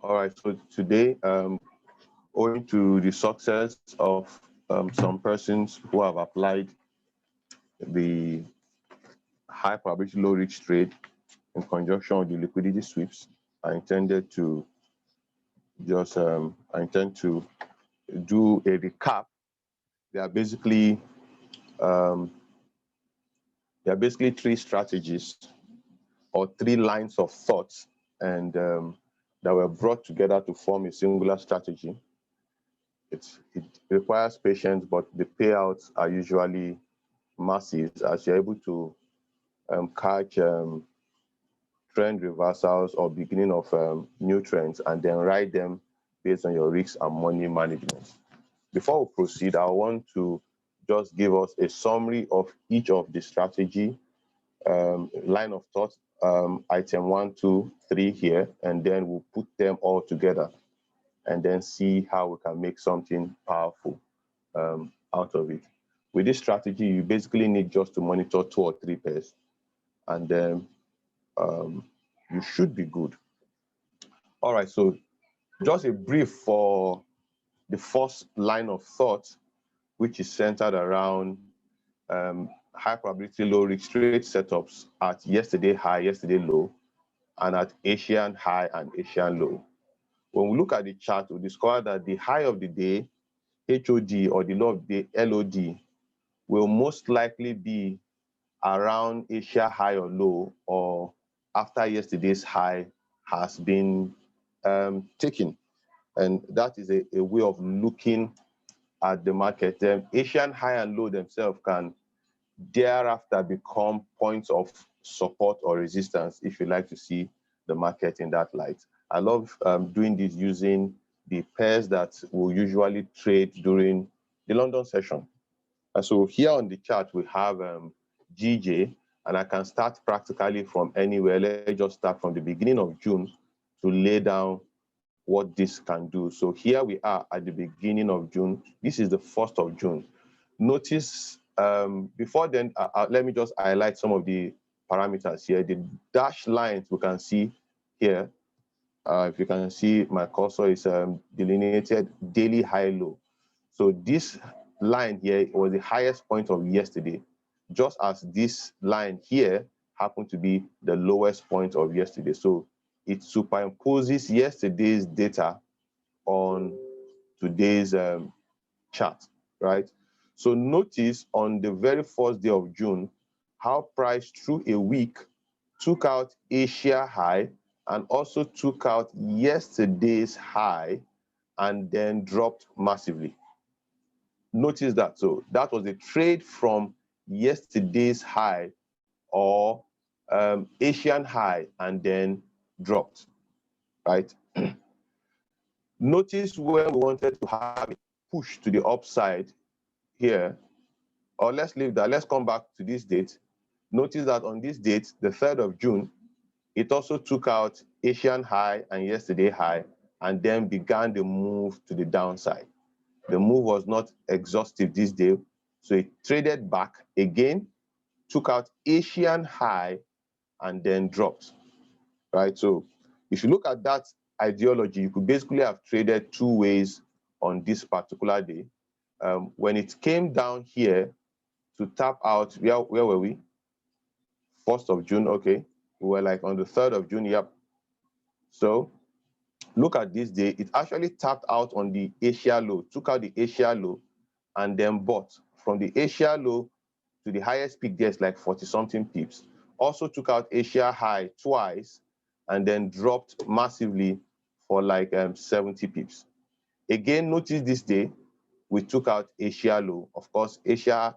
All right, so today, owing to the success of some persons who have applied the high probability low risk trade in conjunction with the liquidity sweeps, I intend to do a recap. There are basically three strategies or three lines of thought, and that were brought together to form a singular strategy. It requires patience, but the payouts are usually massive as you're able to catch trend reversals or beginning of new trends and then ride them based on your risk and money management. Before we proceed, I want to just give us a summary of each of the strategy line of thought, item 1, 2, 3 here, and then we'll put them all together and then see how we can make something powerful out of it. With this strategy, you basically need just to monitor 2 or 3 pairs, and then you should be good. All right, so just a brief for the first line of thought, which is centered around high probability low risk trade setups at yesterday high, yesterday low, and at Asian high and Asian low. When we look at the chart, we discover that the high of the day, HOD, or the low of the day, LOD, will most likely be around Asia high or low, or after yesterday's high has been taken. And that is a way of looking at the market. Asian high and low themselves can thereafter become points of support or resistance if you like to see the market in that light. I love doing this using the pairs that will usually trade during the London session. And so here on the chart, we have GJ, and I can start practically from anywhere. Let's just start from the beginning of June to lay down what this can do. So here we are at the beginning of June. This is the 1st of June. Notice before then, let me just highlight some of the parameters here. The dashed lines we can see here. If you can see, my cursor is delineated daily high low. So this line here was the highest point of yesterday, just as this line here happened to be the lowest point of yesterday. So it superimposes yesterday's data on today's chart, right? So notice on the very first day of June, how price through a week took out Asia high and also took out yesterday's high and then dropped massively. Notice that. So that was a trade from yesterday's high or Asian high and then dropped, right? Notice when we wanted to have a push to the upside here, or let's leave that, let's come back to this date. Notice that on this date, the 3rd of June, it also took out Asian high and yesterday high and then began the move to the downside. The move was not exhaustive this day, so it traded back again, took out Asian high and then dropped, right? So if you look at that ideology, you could basically have traded 2 ways on this particular day. When it came down here to tap out, where were we? 1st of June, okay. We were like on the 3rd of June, yep. So look at this day, it actually tapped out on the Asia low, took out the Asia low, and then bought from the Asia low to the highest peak there's like 40-something pips. Also took out Asia high twice, and then dropped massively for like 70 pips. Again, notice this day, we took out Asia low. Of course, Asia,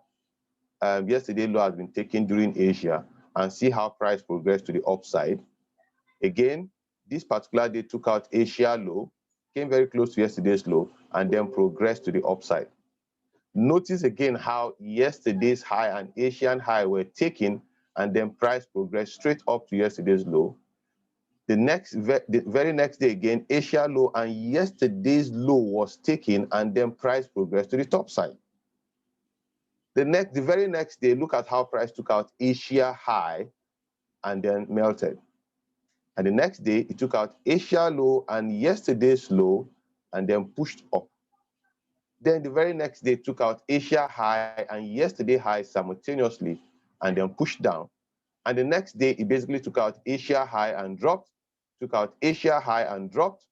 yesterday low has been taken during Asia, and see how price progressed to the upside. Again, this particular day took out Asia low, came very close to yesterday's low, and then progressed to the upside. Notice again how yesterday's high and Asian high were taken, and then price progressed straight up to yesterday's low. The very next day again, Asia low and yesterday's low was taken, and then price progressed to the top side. The very next day, look at how price took out Asia high and then melted. And the next day, it took out Asia low and yesterday's low, and then pushed up. Then the very next day, it took out Asia high and yesterday high simultaneously, and then pushed down. And the next day, it basically took out Asia high and dropped, took out Asia high and dropped,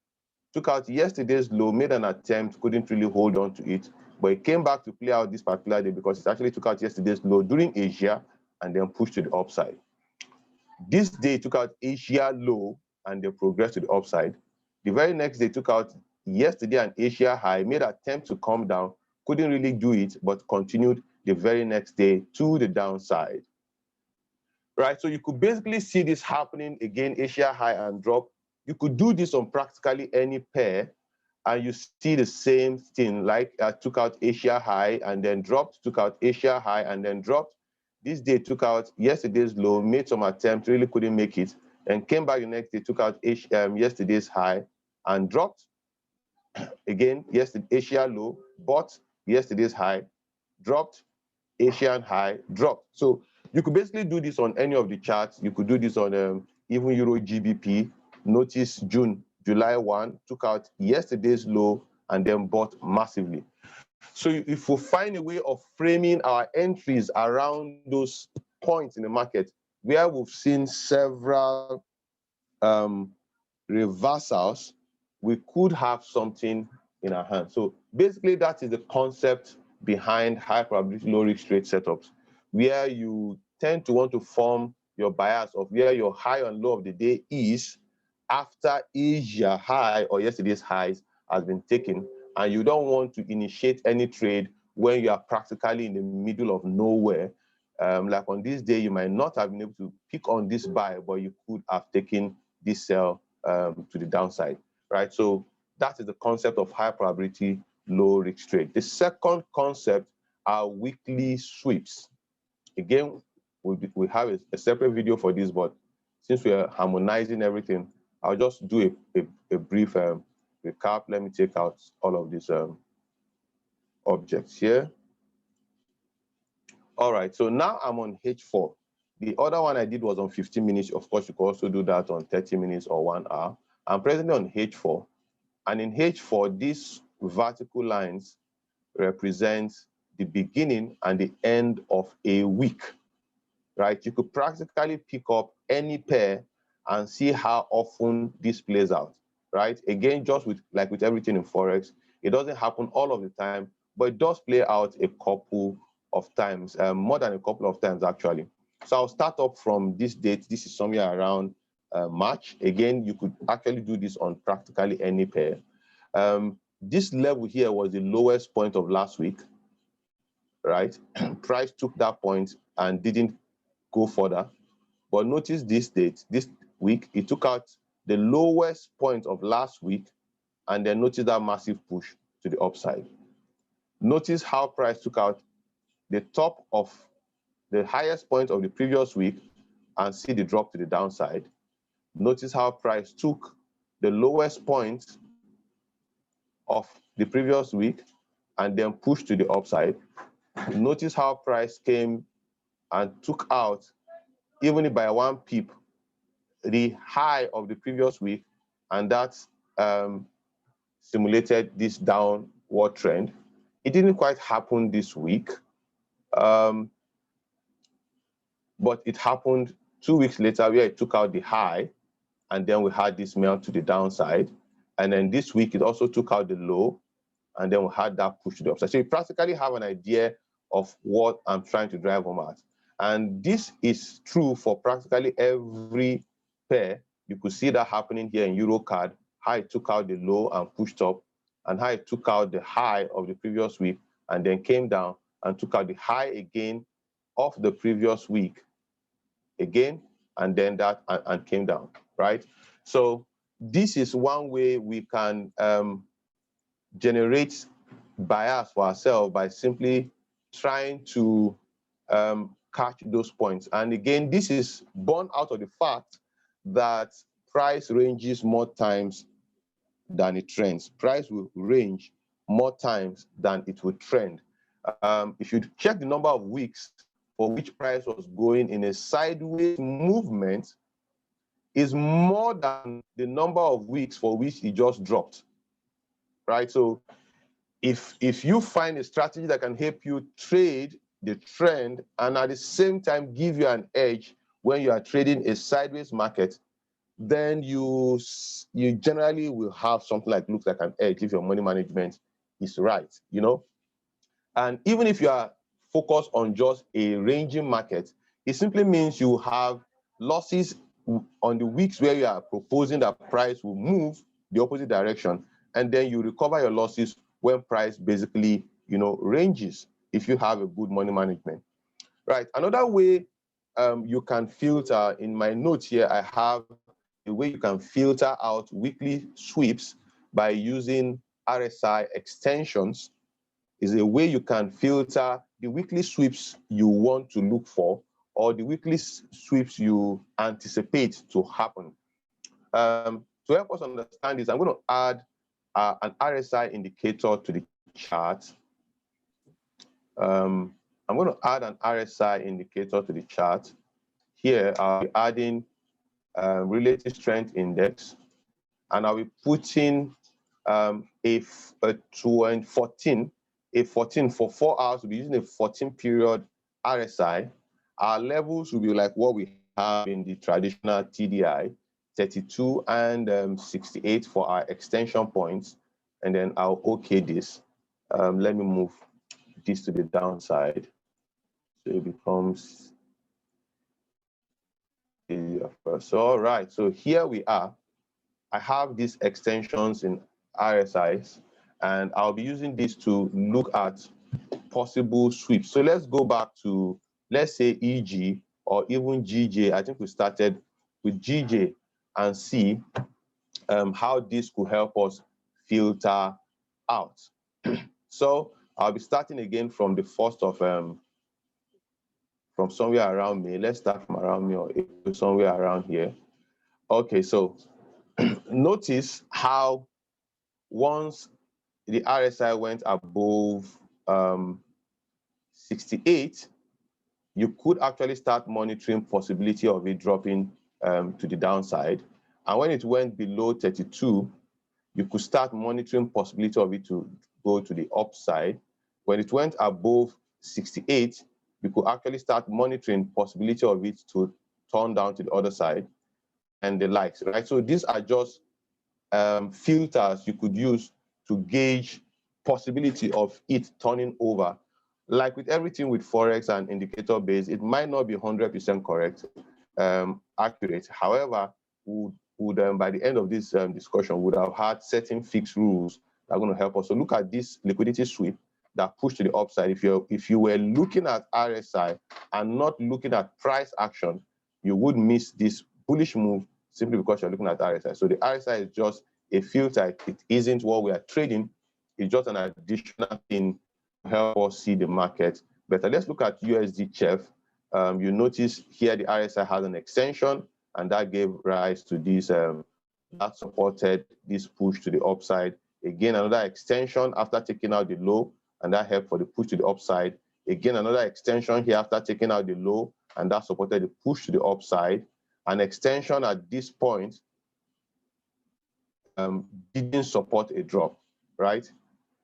took out yesterday's low, made an attempt, couldn't really hold on to it, but it came back to play out this particular day because it actually took out yesterday's low during Asia and then pushed to the upside. This day, it took out Asia low and then progressed to the upside. The very next day, took out yesterday and Asia high, made an attempt to come down, couldn't really do it, but continued the very next day to the downside. Right, so you could basically see this happening again, Asia high and drop. You could do this on practically any pair, and you see the same thing, like took out Asia high and then dropped, took out Asia high and then dropped. This day took out yesterday's low, made some attempt, really couldn't make it, and came back the next day, took out yesterday's high and dropped. Again, Asia low, bought yesterday's high, dropped, Asian high, dropped. So you could basically do this on any of the charts. You could do this on even Euro GBP. Notice July 1, took out yesterday's low and then bought massively. So if we find a way of framing our entries around those points in the market where we've seen several reversals, we could have something in our hand. So basically, that is the concept behind high probability, low risk trade setups, where you tend to want to form your bias of where your high and low of the day is after Asia high or yesterday's highs has been taken, and you don't want to initiate any trade when you are practically in the middle of nowhere. Like on this day, you might not have been able to pick on this buy, but you could have taken this sell to the downside, right? So that is the concept of high probability, low risk trade. The second concept are weekly sweeps. Again, we have a separate video for this, but since we are harmonizing everything, I'll just do a brief recap. Let me take out all of these objects here. All right, so now I'm on H4. The other one I did was on 15 minutes. Of course, you can also do that on 30 minutes or 1 hour. I'm presently on H4. And in H4, these vertical lines represent the beginning and the end of a week, right? You could practically pick up any pair and see how often this plays out, right? Again, just like with everything in Forex, it doesn't happen all of the time, but it does play out a couple of times, more than a couple of times actually. So I'll start up from this date. This is somewhere around March. Again, you could actually do this on practically any pair. This level here was the lowest point of last week, right? Price took that point and didn't go further. But notice this date, this week, it took out the lowest point of last week, and then notice that massive push to the upside. Notice how price took out the top of the highest point of the previous week and see the drop to the downside. Notice how price took the lowest point of the previous week and then pushed to the upside. Notice how price came and took out, even by 1 pip, the high of the previous week, and that simulated this downward trend. It didn't quite happen this week, but it happened 2 weeks later where it took out the high, and then we had this melt to the downside. And then this week, it also took out the low, and then we had that push to the upside. So you practically have an idea of what I'm trying to drive home at. And this is true for practically every pair. You could see that happening here in EuroCAD, how it took out the low and pushed up, and how it took out the high of the previous week and then came down and took out the high again of the previous week again, and then that and came down, right? So this is one way we can generate bias for ourselves by simply trying to catch those points. And again, this is born out of the fact that price ranges more times than it trends. Price will range more times than it will trend. If you check the number of weeks for which price was going in a sideways movement, is more than the number of weeks for which it just dropped, right? So if you find a strategy that can help you trade the trend and at the same time give you an edge when you are trading a sideways market, then you generally will have something like looks like an edge if your money management is right, you know. And even if you are focused on just a ranging market, it simply means you have losses on the weeks where you are proposing that price will move the opposite direction, and then you recover your losses when price basically, you know, ranges if you have a good money management. Right. Another way you can filter, in my notes here, I have a way you can filter out weekly sweeps by using RSI extensions. Is a way you can filter the weekly sweeps you want to look for or the weekly sweeps you anticipate to happen. To help us understand this, I'm going to add an RSI indicator to the chart. I'm going to add an RSI indicator to the chart. Here, I'll be adding relative strength index, and I'll be putting a 14 for 4 hours. We'll be using a 14 period RSI. Our levels will be like what we have in the traditional TDI, 32 and 68 for our extension points. And then I'll OK this. Let me move this to the downside. So it becomes easier first. So, all right, so here we are. I have these extensions in RSIs, and I'll be using this to look at possible sweeps. So let's go back to, let's say, EG or even GJ. I think we started with GJ and see how this could help us filter out. So I'll be starting again from the first of, from somewhere around May. Let's start from around May or somewhere around here. Okay, so notice how once the RSI went above 68, you could actually start monitoring possibility of it dropping to the downside. And when it went below 32, you could start monitoring possibility of it to go to the upside. When it went above 68, you could actually start monitoring possibility of it to turn down to the other side and the likes, right? So these are just filters you could use to gauge possibility of it turning over. Like with everything with Forex and indicator based, it might not be 100% correct, accurate. However, would by the end of this discussion, would have had certain fixed rules that are going to help us. So look at this liquidity sweep that pushed to the upside. If you were looking at RSI and not looking at price action, you would miss this bullish move simply because you're looking at RSI. So the RSI is just a filter. It isn't what we are trading. It's just an additional thing to help us see the market better. Let's look at USD CHF. You notice here the RSI has an extension, and that gave rise to this, that supported this push to the upside. Again, another extension after taking out the low, and that helped for the push to the upside. Again, another extension here after taking out the low, and that supported the push to the upside. An extension at this point didn't support a drop, right?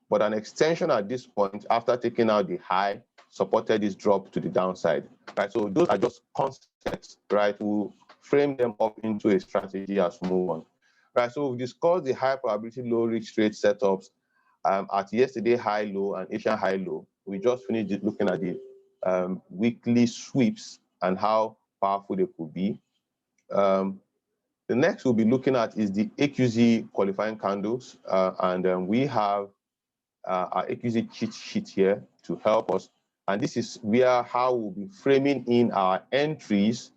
But an extension at this point after taking out the high supported this drop to the downside, right? So those are just concepts, right? We'll frame them up into a strategy as we move on, right? So we've discussed the high probability low risk trade setups at yesterday high low and Asian high low. We just finished looking at the weekly sweeps and how powerful they could be. The next we'll be looking at is the AQZ qualifying candles, and we have our AQZ cheat sheet here to help us. And this is where how we'll be framing in our entries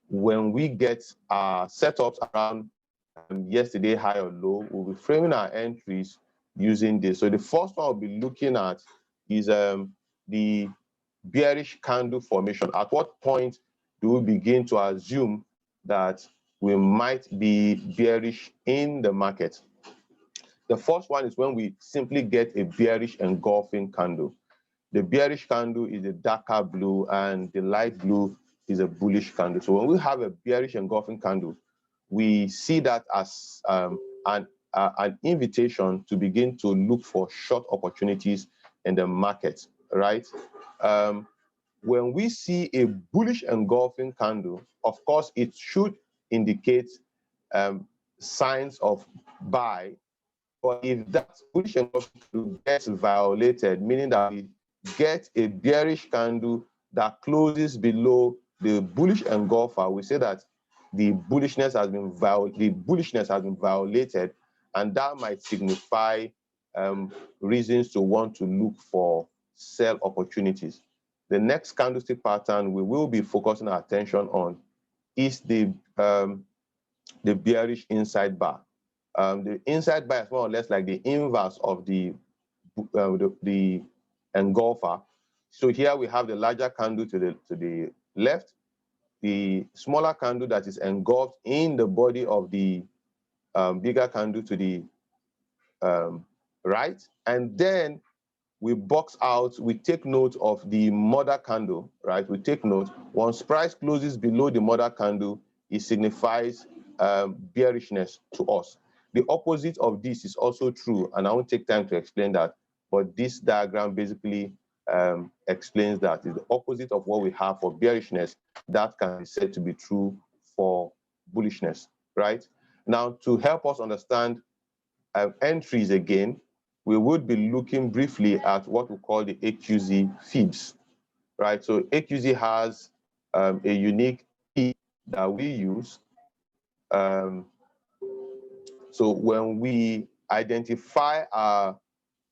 when we get our setups around yesterday high or low. We'll be framing our entries using this. So the first one we'll be looking at is the bearish candle formation. At what point do we begin to assume that we might be bearish in the market? The first one is when we simply get a bearish engulfing candle. The bearish candle is a darker blue and the light blue is a bullish candle. So when we have a bearish engulfing candle, we see that as an invitation to begin to look for short opportunities in the market, right? When we see a bullish engulfing candle, of course, it should indicate signs of buy. But if that bullish engulfing candle gets violated, meaning that we get a bearish candle that closes below the bullish engulfer, we say that the bullishness has been violated, and that might signify reasons to want to look for sell opportunities. The next candlestick pattern we will be focusing our attention on is the bearish inside bar. The inside bar is more or less like the inverse of the engulfer. So here we have the larger candle to the left, the smaller candle that is engulfed in the body of the bigger candle to the right, and then we box out, we take note of the mother candle, right? We take note, once price closes below the mother candle, it signifies bearishness to us. The opposite of this is also true, and I won't take time to explain that, but this diagram basically explains that. It's the opposite of what we have for bearishness that can be said to be true for bullishness, right? Now, to help us understand entries again, we would be looking briefly at what we call the AQZ fibs, right? So AQZ has a unique fib that we use. So when we identify our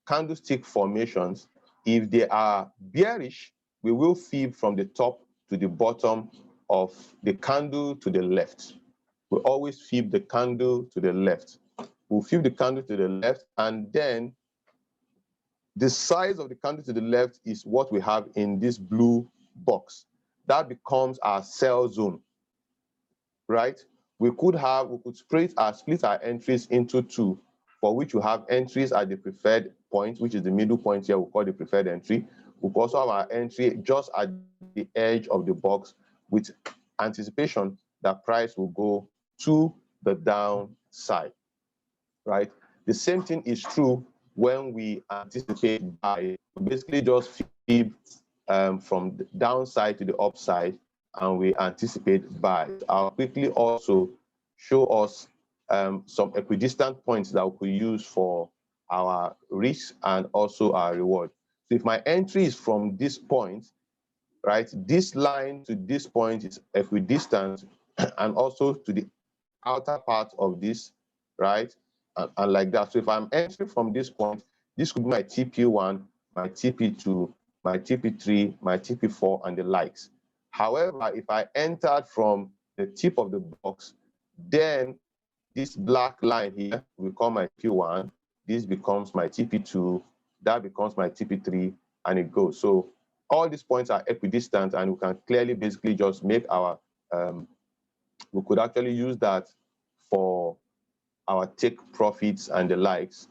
candlestick formations, if they are bearish, we will fib from the top to the bottom of the candle to the left. We always fib the candle to the left. We'll fib the candle to the left, and then the size of the candle to the left is what we have in this blue box. That becomes our sell zone, right? We could split our entries into two, for which we have entries at the preferred point, which is the middle point here, we call the preferred entry. We also have our entry just at the edge of the box with anticipation that price will go to the downside, right? The same thing is true when we anticipate buy. We basically just fib from the downside to the upside, and we anticipate buy. I'll quickly also show us some equidistant points that we could use for our risk and also our reward. So if my entry is from this point, right, this line to this point is equidistant, and also to the outer part of this, right, and like that. So if I'm entering from this point, this could be my TP1, my TP2, my TP3, my TP4, and the likes. However, if I entered from the tip of the box, then this black line here will become my P1, this becomes my TP2, that becomes my TP3, and it goes. So all these points are equidistant, and we can clearly basically just make our, we could actually use that for our take profits and the likes.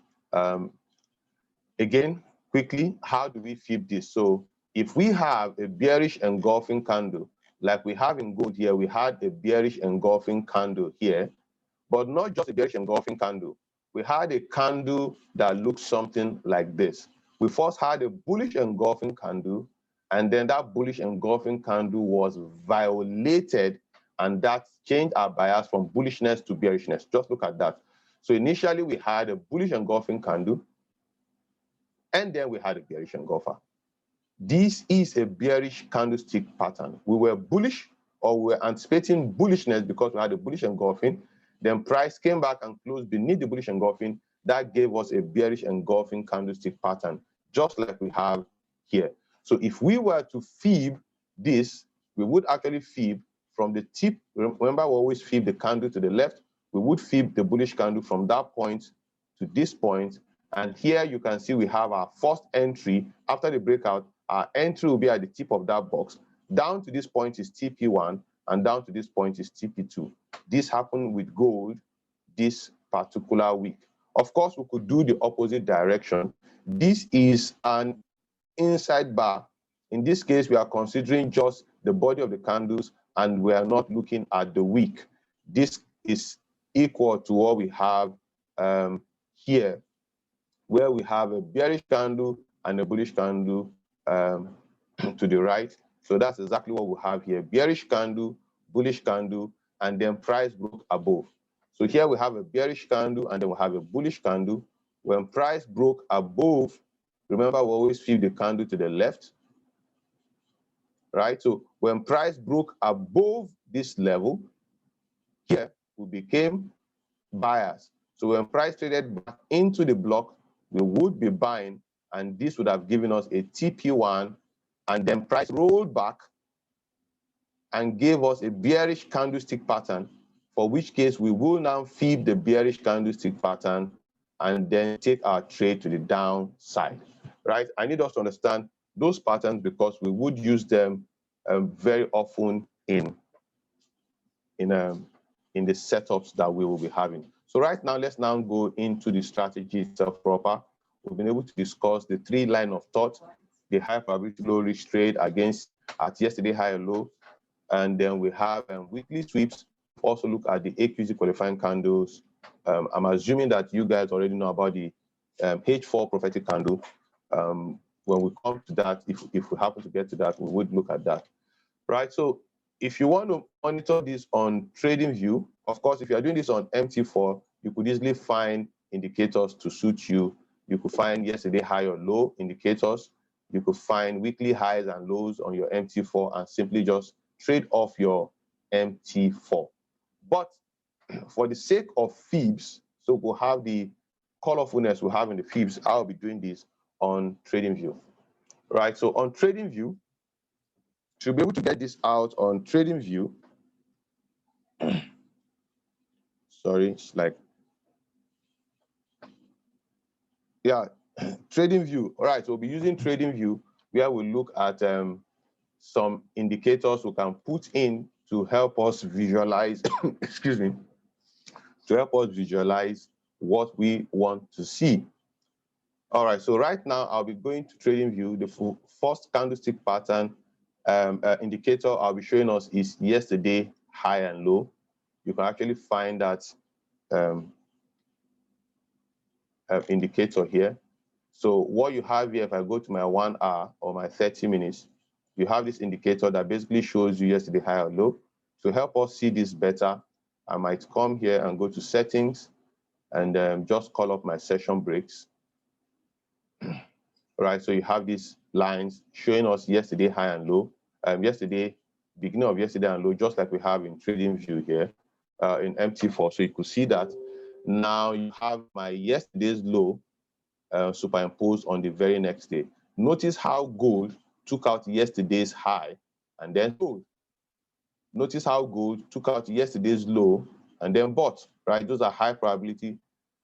Again, quickly, how do we fib this? So if we have a bearish engulfing candle, like we have in gold here, we had a bearish engulfing candle here, but not just a bearish engulfing candle. We had a candle that looks something like this. We first had a bullish engulfing candle, and then that bullish engulfing candle was violated, and that changed our bias from bullishness to bearishness. Just look at that. So initially we had a bullish engulfing candle, and then we had a bearish engulfer. This is a bearish candlestick pattern. We were bullish, or we were anticipating bullishness because we had a bullish engulfing. Then price came back and closed beneath the bullish engulfing. That gave us a bearish engulfing candlestick pattern, just like we have here. So if we were to fib this, we would actually fib from the tip. Remember, we always fib the candle to the left. We would fib the bullish candle from that point to this point. And here you can see we have our first entry after the breakout. Our entry will be at the tip of that box. Down to this point is TP1, and down to this point is TP2. This happened with gold this particular week. Of course, we could do the opposite direction. This is an inside bar. In this case, we are considering just the body of the candles, and we are not looking at the wick. This is equal to what we have here, where we have a bearish candle and a bullish candle to the right. So that's exactly what we have here: bearish candle, bullish candle, and then price broke above. So here we have a bearish candle and then we have a bullish candle. When price broke above, remember we always flip the candle to the left, right? So when price broke above this level, here we became buyers. So when price traded back into the block, we would be buying, and this would have given us a TP1, and then price rolled back and gave us a bearish candlestick pattern, for which case we will now feed the bearish candlestick pattern and then take our trade to the downside, right? I need us to understand those patterns because we would use them very often in the setups that we will be having. So right now, let's now go into the strategy itself proper. We've been able to discuss the three line of thought: the high probability low risk trade against at yesterday high and low, and then we have weekly sweeps. Also look at the AQZ qualifying candles. I'm assuming that you guys already know about the H4 prophetic candle. When we come to that, if we happen to get to that, we would look at that, right? So if you want to monitor this on TradingView, of course, if you are doing this on MT4, you could easily find indicators to suit you. You could find yesterday high or low indicators. You could find weekly highs and lows on your MT4 and simply just trade off your MT4. But for the sake of fibs, so we'll have the colorfulness we have in the fibs, I'll be doing this on TradingView, right? So on TradingView, to be able to get this out on TradingView, sorry, it's like, yeah, TradingView. All right, so we'll be using TradingView where we look at some indicators we can put in to help us visualize, excuse me, to help us visualize what we want to see. All right, so right now I'll be going to TradingView. The first candlestick pattern indicator I'll be showing us is yesterday high and low. You can actually find that indicator here. So what you have here, if I go to my 1 hour or my 30 minutes, you have this indicator that basically shows you yesterday high or low. To help us see this better, I might come here and go to settings and just call up my session breaks. Right, so you have these lines showing us yesterday high and low, yesterday, beginning of yesterday and low, just like we have in TradingView here in MT4. So you could see that now you have my yesterday's low superimposed on the very next day. Notice how gold took out yesterday's high and then sold. Notice how gold took out yesterday's low and then bought, right? Those are high probability,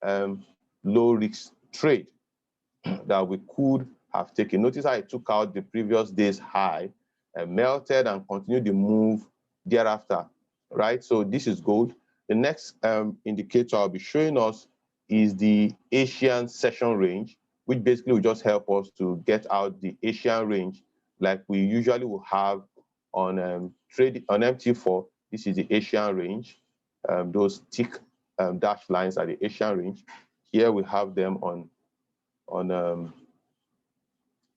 low risk trade that we could have taken. Notice how it took out the previous day's high and melted and continued the move thereafter, right? So this is gold. The next indicator I'll be showing us is the Asian session range, which basically will just help us to get out the Asian range like we usually will have on on MT4. This is the Asian range. Those thick dashed lines are the Asian range. Here we have them on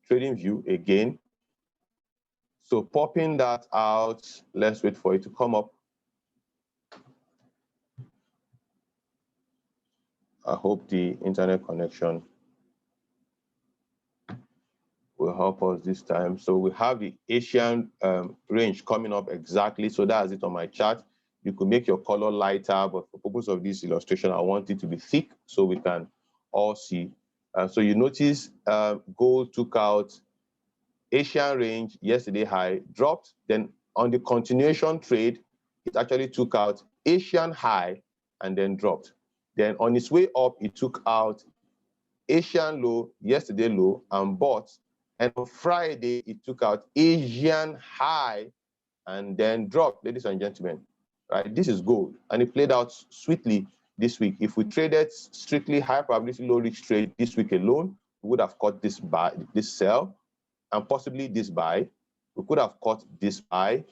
TradingView again. So popping that out, let's wait for it to come up. I hope the internet connection will help us this time. So we have the Asian range coming up exactly. So that's it on my chart. You could make your color lighter, but for purpose of this illustration, I want it to be thick so we can all see. So you notice gold took out Asian range yesterday high, dropped. Then on the continuation trade, it actually took out Asian high and then dropped. Then on its way up, it took out Asian low, yesterday low, and bought. And on Friday, it took out Asian high and then dropped, ladies and gentlemen. Right? This is gold. And it played out sweetly this week. If we traded strictly high probability low risk trade this week alone, we would have caught this buy, this sell, and possibly this buy. We could have caught this buy.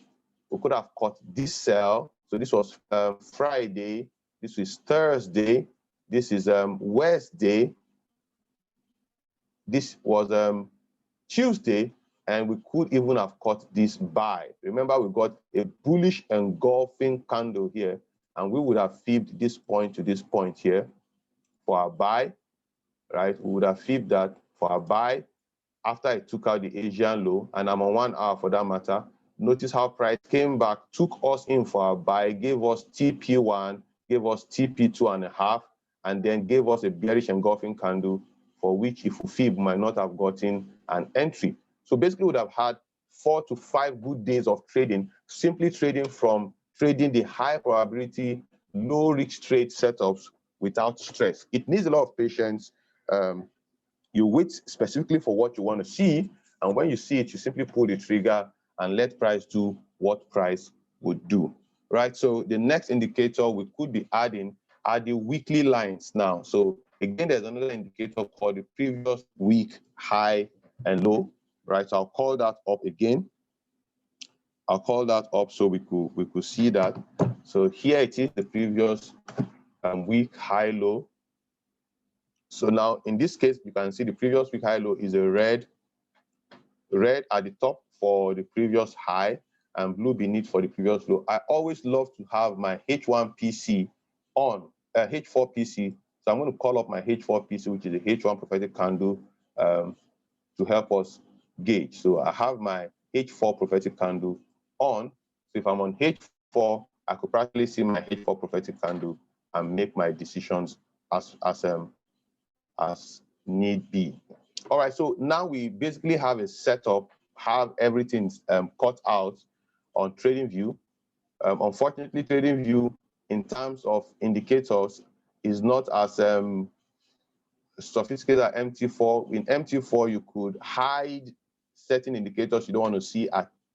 We could have caught this sell. So this was Friday, this is Thursday, this is Wednesday, this was Tuesday, and we could even have caught this buy. Remember, we got a bullish engulfing candle here, and we would have fibbed this point to this point here for our buy, right? We would have fibbed that for our buy after I took out the Asian low, and I'm on 1 hour for that matter. Notice how price came back, took us in for our buy, gave us TP1, gave us TP2.5, and then gave us a bearish engulfing candle for which if we fib might not have gotten an entry. So basically we would have had 4 to 5 good days of trading, simply trading from trading the high probability, low risk trade setups without stress. It needs a lot of patience. You wait specifically for what you want to see, and when you see it, you simply pull the trigger and let price do what price would do, right? So the next indicator we could be adding are the weekly lines now. So again, there's another indicator called the previous week high and low, right? So I'll call that up again. I'll call that up so we could see that. So here it is, the previous week high low. So now in this case, you can see the previous week high low is a red at the top for the previous high and blue beneath for the previous low. I always love to have my H1PC on, H4PC. So I'm going to call up my H4PC, which is a H1 prophetic candle to help us gauge. So I have my H4 prophetic candle on. So if I'm on H4, I could practically see my H4 prophetic candle and make my decisions as need be. All right, so now we basically have a setup, have everything cut out on TradingView. Unfortunately, TradingView in terms of indicators is not as sophisticated as MT4. In MT4, you could hide certain indicators you don't want to see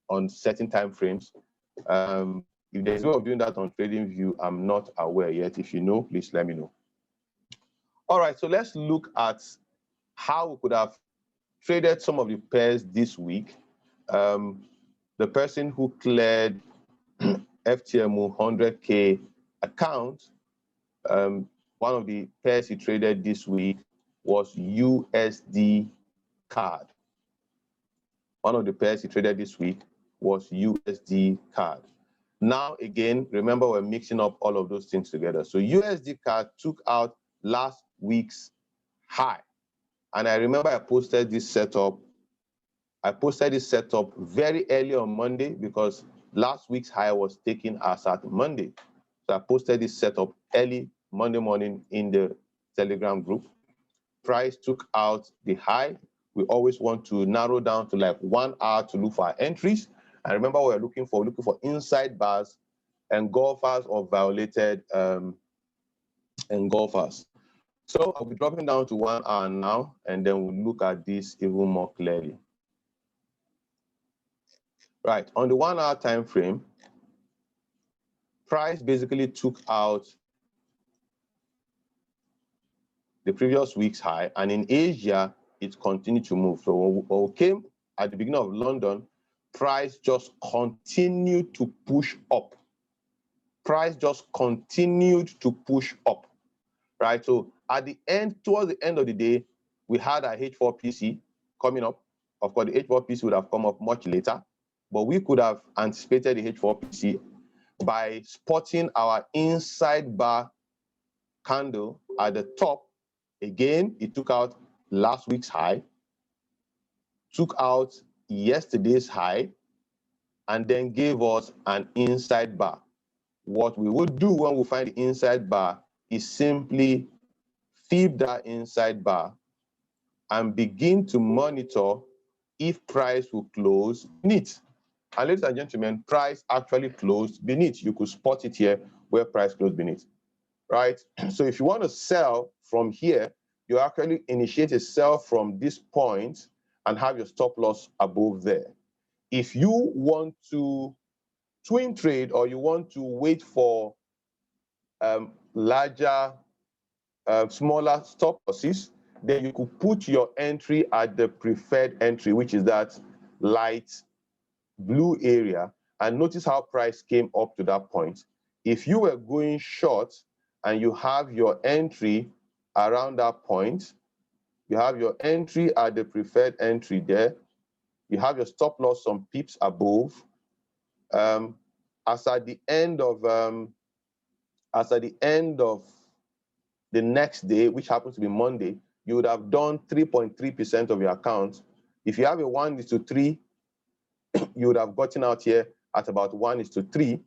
on certain time frames. If there's a way of doing that on TradingView, I'm not aware yet. If you know, please let me know. All right, so let's look at how we could have traded some of the pairs this week. The person who cleared FTMO 100K account, one of the pairs he traded this week was USD CAD. One of the pairs he traded this week was USD CAD. Now, again, remember we're mixing up all of those things together. So USD CAD took out last week's high. And I remember I posted this setup very early on Monday because last week's high was taken as at Monday. So I posted this setup early Monday morning in the Telegram group. Price took out the high. We always want to narrow down to like 1 hour to look for our entries. And remember we're looking for inside bars, engulfers or violated engulfers. So I'll be dropping down to 1 hour now, and then we'll look at this even more clearly. Right, on the 1 hour time frame, price basically took out the previous week's high, and in Asia, it continued to move. So when we came at the beginning of London, price just continued to push up. Price just continued to push up, right? So at the end, towards the end of the day, we had our H4PC coming up. Of course, the H4PC would have come up much later, but we could have anticipated the H4PC by spotting our inside bar candle at the top. Again, it took out last week's high, took out yesterday's high, and then gave us an inside bar. What we would do when we find the inside bar is simply fib that inside bar and begin to monitor if price will close beneath. And ladies and gentlemen, price actually closed beneath. You could spot it here where price closed beneath, right? So if you want to sell from here, you actually initiate a sell from this point and have your stop loss above there. If you want to swing trade or you want to wait for larger, smaller stop losses, then you could put your entry at the preferred entry, which is that light blue area. And notice how price came up to that point. if you were going short and you have your entry around that point, you have your entry at the preferred entry there, you have your stop loss some pips above, as at the end of the next day, which happens to be Monday, you would have done 3.3% of your account. If you have a 1:3, you would have gotten out here at about 1:3,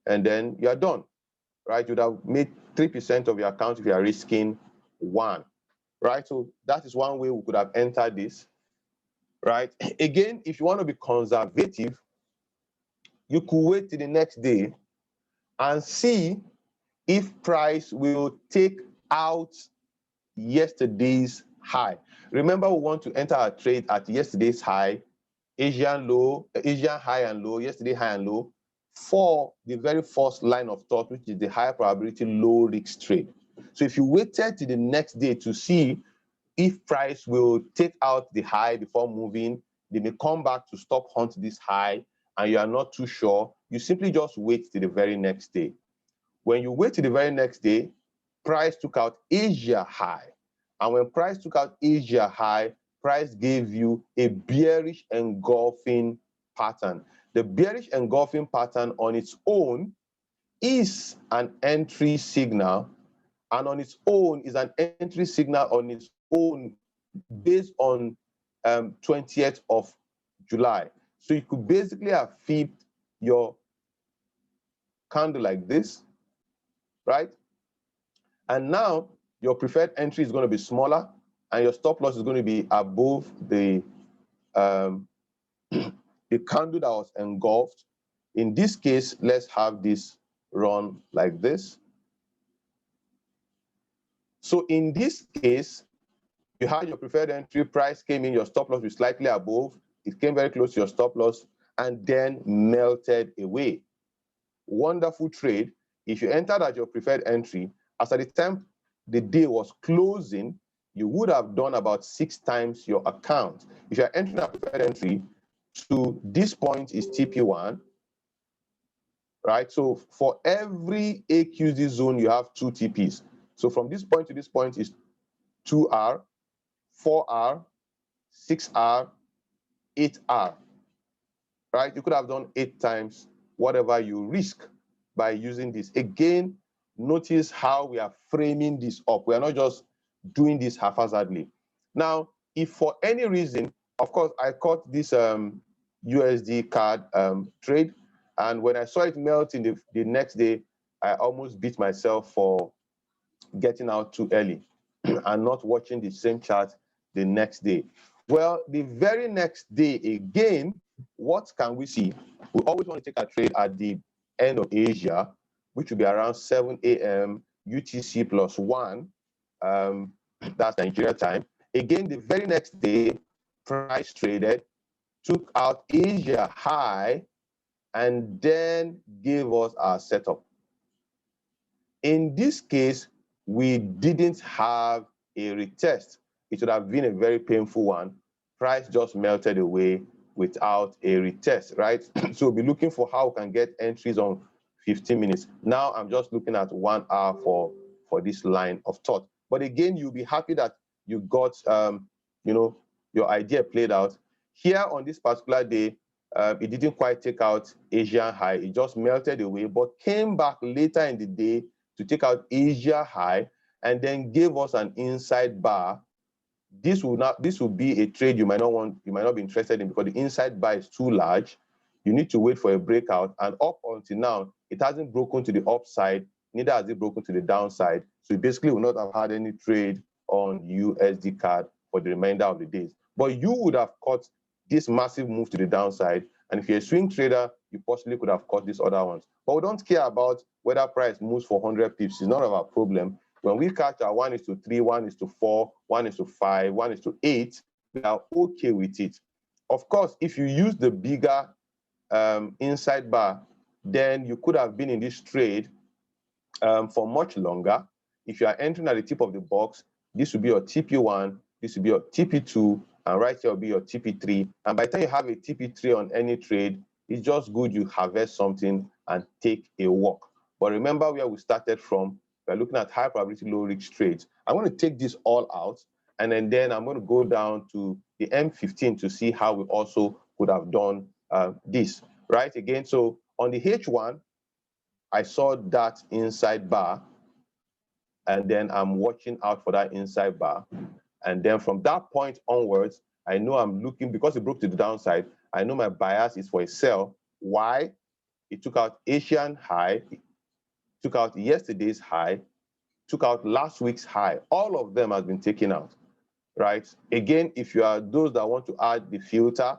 and then you are done, right? You would have made 3% of your account if you are risking 1, right? So that is one way we could have entered this, right? Again, if you want to be conservative, you could wait till the next day and see if price will take out yesterday's high. Remember, we want to enter a trade at yesterday's high, Asian high and low, yesterday high and low, for the very first line of thought, which is the high probability low risk trade. So if you waited to the next day to see if price will take out the high before moving, they may come back to stop hunt this high, and you are not too sure, you simply just wait till the very next day. When you wait till the very next day, price took out Asia high. And when price took out Asia high, price gave you a bearish engulfing pattern. The bearish engulfing pattern on its own is an entry signal, and on its own is an entry signal on its own based on 20th of July. So you could basically have flipped your candle like this, right? And now your preferred entry is going to be smaller, and your stop loss is going to be above the the candle that was engulfed. In this case, let's have this run like this. So in this case, you had your preferred entry, price came in, your stop loss was slightly above, it came very close to your stop loss, and then melted away. Wonderful trade. If you entered at your preferred entry, as at the time the day was closing, you would have done about 6 times your account. If you're entering a preferred entry, to this point is TP1, right? So for every AQZ zone, you have 2 TPs. So from this point to this point is 2R, 4R, 6R, 8R, right? You could have done 8 times whatever you risk by using this. Again, notice how we are framing this up. We are not just doing this haphazardly. Now, if for any reason, of course, I caught this USD card trade, and when I saw it melt in the next day, I almost beat myself for getting out too early and not watching the same chart the next day. Well, the very next day again, what can we see? We always want to take a trade at the end of Asia, which will be around 7 a.m. UTC plus 1. That's Nigeria time. Again, the very next day, price traded, took out Asia high, and then gave us our setup. In this case, we didn't have a retest. It would have been a very painful one. Price just melted away without a retest, right? So we'll be looking for how we can get entries on 15 minutes. Now I'm just looking at 1 hour for this line of thought. But again, you'll be happy that you got your idea played out. Here on this particular day, it didn't quite take out Asian high. It just melted away, but came back later in the day to take out Asia high, and then gave us an inside bar. This will be a trade you might not be interested in, because the inside bar is too large. You need to wait for a breakout, and up until now, it hasn't broken to the upside, neither has it broken to the downside. So it basically will not have had any trade on USD card for the remainder of the days. But you would have caught this massive move to the downside, and if you're a swing trader, you possibly could have caught these other ones. But we don't care about whether price moves for 100 pips. It's none of our problem. When we catch our 1:3, 1:4, 1:5, 1:8, we are okay with it. Of course, if you use the bigger inside bar, then you could have been in this trade for much longer. If you are entering at the tip of the box, this will be your TP1, this will be your TP2, and right here will be your TP3. And by the time you have a TP3 on any trade, it's just good you harvest something and take a walk. But remember where we started from. We're looking at high probability, low risk trades. I'm going to take this all out, and then I'm going to go down to the M15 to see how we also could have done this, right? Again, so on the H1, I saw that inside bar, and then I'm watching out for that inside bar. And then from that point onwards, I know I'm looking, because it broke to the downside, I know my bias is for a sell. Why? It took out Asian high, took out yesterday's high, took out last week's high. All of them has been taken out, right? Again, if you are those that want to add the filter,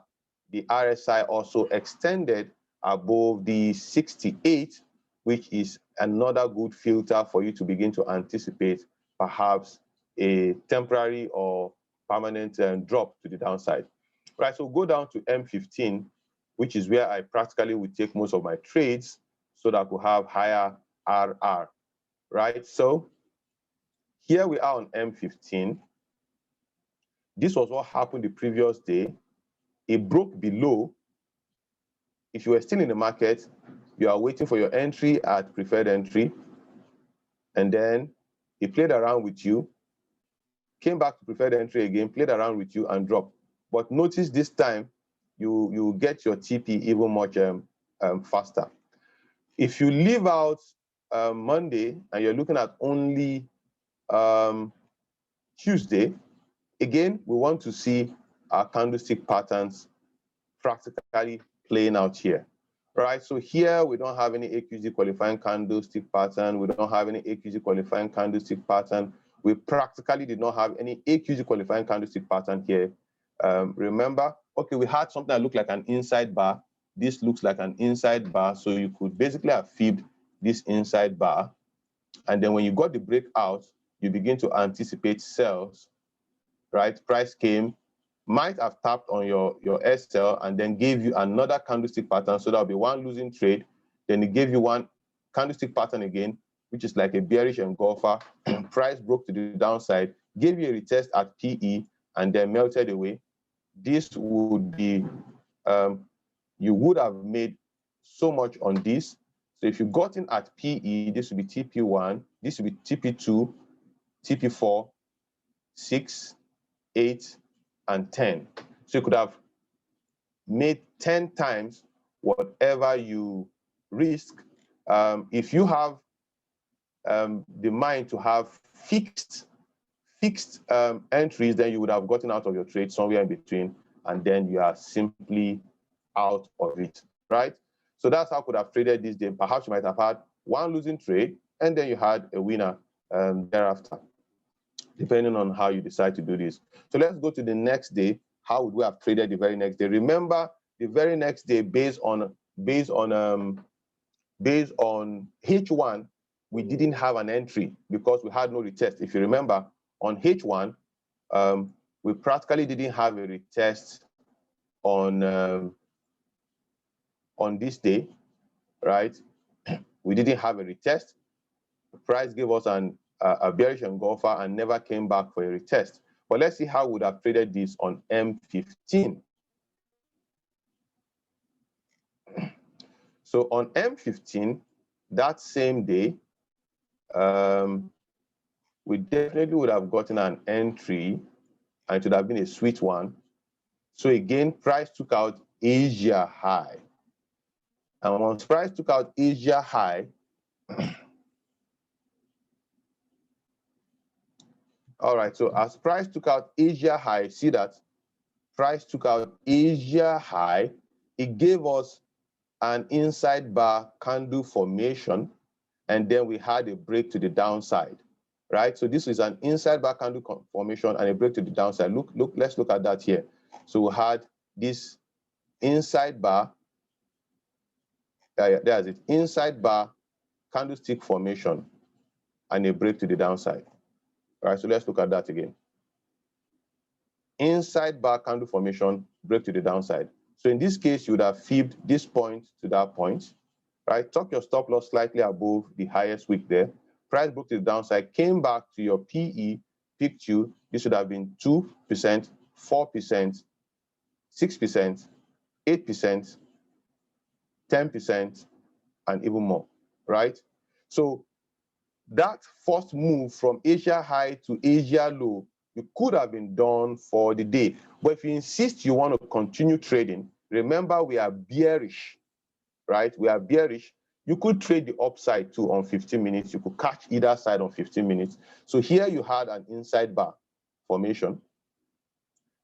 the RSI also extended above the 68, which is another good filter for you to begin to anticipate perhaps a temporary or permanent drop to the downside. Right, so go down to M15, which is where I practically would take most of my trades so that I could have higher RR, right? So here we are on M15. This was what happened the previous day. It broke below. If you were still in the market, you are waiting for your entry at preferred entry, and then it played around with you, came back to preferred entry again, played around with you, and dropped. But notice this time, you get your TP even much faster. If you leave out Monday and you're looking at only Tuesday, again, we want to see our candlestick patterns practically playing out here, right? So here we don't have any AQZ qualifying candlestick pattern. We don't have any AQZ qualifying candlestick pattern. We practically did not have any AQZ qualifying candlestick pattern here. Remember, okay, we had something that looked like an inside bar. This looks like an inside bar, so you could basically have fibbed this inside bar. And then when you got the breakout, you begin to anticipate sells, right? Price came, might have tapped on your SL and then gave you another candlestick pattern. So that'll be one losing trade. Then it gave you one candlestick pattern again, which is like a bearish engulfer. Price broke to the downside, gave you a retest at PE, and then melted away. This would be, you would have made so much on this. So if you got in at PE, this would be TP1, this would be TP2, TP4, 6, 8, and 10. So you could have made 10 times whatever you risk. If you have the mind to have fixed entries, then you would have gotten out of your trade somewhere in between, and then you are simply out of it, right? So that's how I could have traded this day. Perhaps you might have had one losing trade, and then you had a winner thereafter, depending on how you decide to do this. So let's go to the next day. How would we have traded the very next day? Remember, the very next day, based on H1, we didn't have an entry because we had no retest. If you remember, on H1, we practically didn't have a retest on this day, right? We didn't have a retest. The price gave us a bearish engulfer and never came back for a retest. But let's see how we would have traded this on M15. So on M15, that same day, we definitely would have gotten an entry, and it would have been a sweet one. So again, price took out Asia high. And once price took out Asia high, all right, so as price took out Asia high, see that price took out Asia high, it gave us an inside bar candle formation, and then we had a break to the downside, right? So this is an inside bar candle formation and a break to the downside. Look, let's look at that here. So we had this inside bar, there's it, inside bar candlestick formation and a break to the downside. All right, so let's look at that again. Inside bar candle formation, break to the downside. So in this case, you would have fibbed this point to that point, right? Tuck your stop loss slightly above the highest wick there. Price broke to the downside, came back to your PE, picked you. This would have been 2%, 4%, 6%, 8%, 10%, and even more, right? So that first move from Asia high to Asia low, it could have been done for the day. But if you insist you want to continue trading, remember we are bearish, right? We are bearish. You could trade the upside too on 15 minutes. You could catch either side on 15 minutes. So here you had an inside bar formation,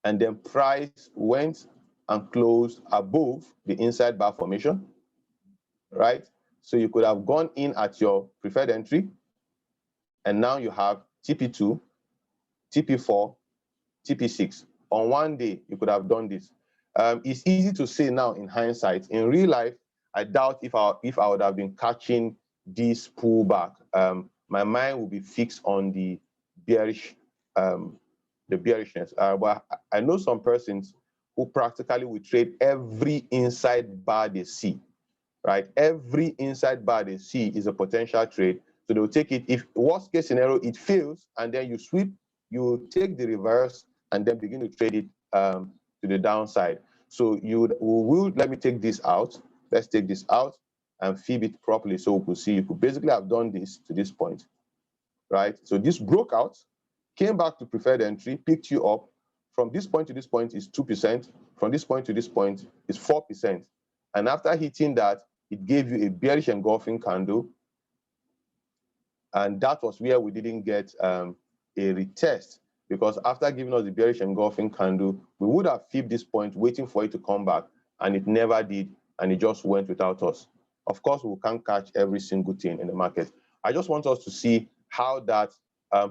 and then price went and closed above the inside bar formation, right? So you could have gone in at your preferred entry, and now you have TP2, TP4, TP6. On one day, you could have done this. It's easy to say now in hindsight. In real life, I doubt if I would have been catching this pullback. My mind would be fixed on the bearish, the bearishness. But I know some persons who practically will trade every inside bar they see, right? Every inside bar they see is a potential trade. So they'll take it. If worst case scenario, it fails, and then you sweep, you take the reverse, and then begin to trade it to the downside. So let me take this out. Let's take this out and feed it properly so we could see. You could basically have done this to this point, right? So this broke out, came back to preferred entry, picked you up. From this point to this point is 2%. From this point to this point is 4%. And after hitting that, it gave you a bearish engulfing candle. And that was where we didn't get a retest, because after giving us the bearish engulfing candle, we would have fibbed this point waiting for it to come back, and it never did, and it just went without us. Of course, we can't catch every single thing in the market. I just want us to see how that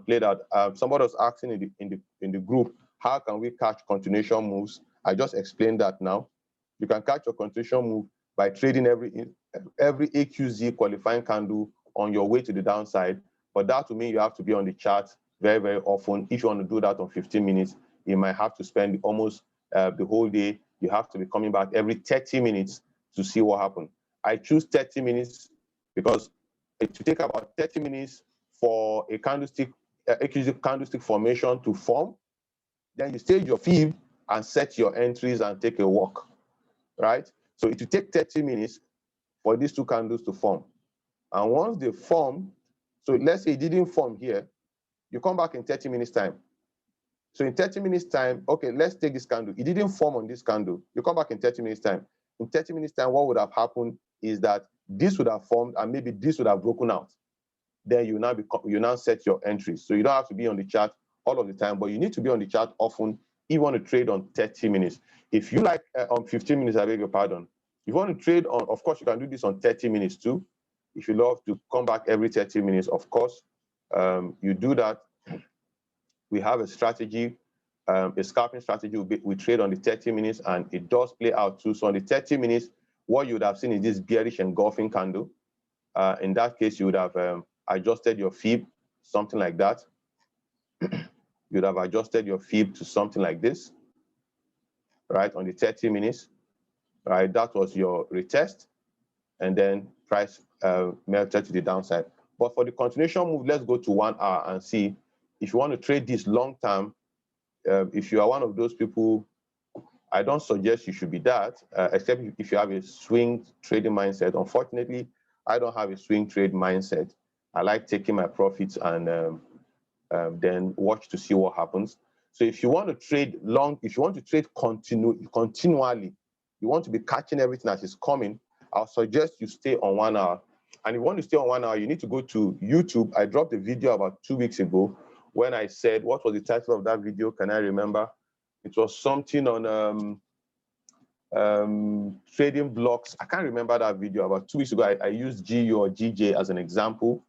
played out. Somebody was asking in the group, how can we catch continuation moves? I just explained that now. You can catch your continuation move by trading every AQZ qualifying candle on your way to the downside. But that to me, you have to be on the chart very, very often. If you want to do that on 15 minutes, you might have to spend almost the whole day. You have to be coming back every 30 minutes to see what happened. I choose 30 minutes because it will take about 30 minutes for a candlestick, AQZ candlestick formation to form. Then you stage your fib and set your entries and take a walk, right? So it will take 30 minutes for these two candles to form. And once they form, so let's say it didn't form here, you come back in 30 minutes time. So in 30 minutes time, okay, let's take this candle. It didn't form on this candle. You come back in 30 minutes time. In 30 minutes time, what would have happened is that this would have formed and maybe this would have broken out. Then you now set your entries. So you don't have to be on the chart all of the time, but you need to be on the chart often if you want to trade on 30 minutes. If you like on 15 minutes, I beg your pardon. If you want to trade on, of course, you can do this on 30 minutes too. If you love to come back every 30 minutes, of course, you do that. We have a strategy, a scalping strategy. We trade on the 30 minutes, and it does play out too. So on the 30 minutes, what you would have seen is this bearish engulfing candle. In that case, you would have adjusted your fib, something like that. You'd have adjusted your fib to something like this, right, on the 30 minutes, right? That was your retest, and then price melted to the downside. But for the continuation move, let's go to 1 hour and see if you want to trade this long term. If you are one of those people, I don't suggest you should be that, except if you have a swing trading mindset. Unfortunately, I don't have a swing trade mindset. I like taking my profits and then watch to see what happens. So if you want to trade long, if you want to trade continually, you want to be catching everything that is coming, I'll suggest you stay on 1 hour. And if you want to stay on 1 hour, you need to go to YouTube. I dropped a video about 2 weeks ago when I said, what was the title of that video? Can I remember? It was something on trading blocks. I can't remember that video. About 2 weeks ago, I used GU or GJ as an example.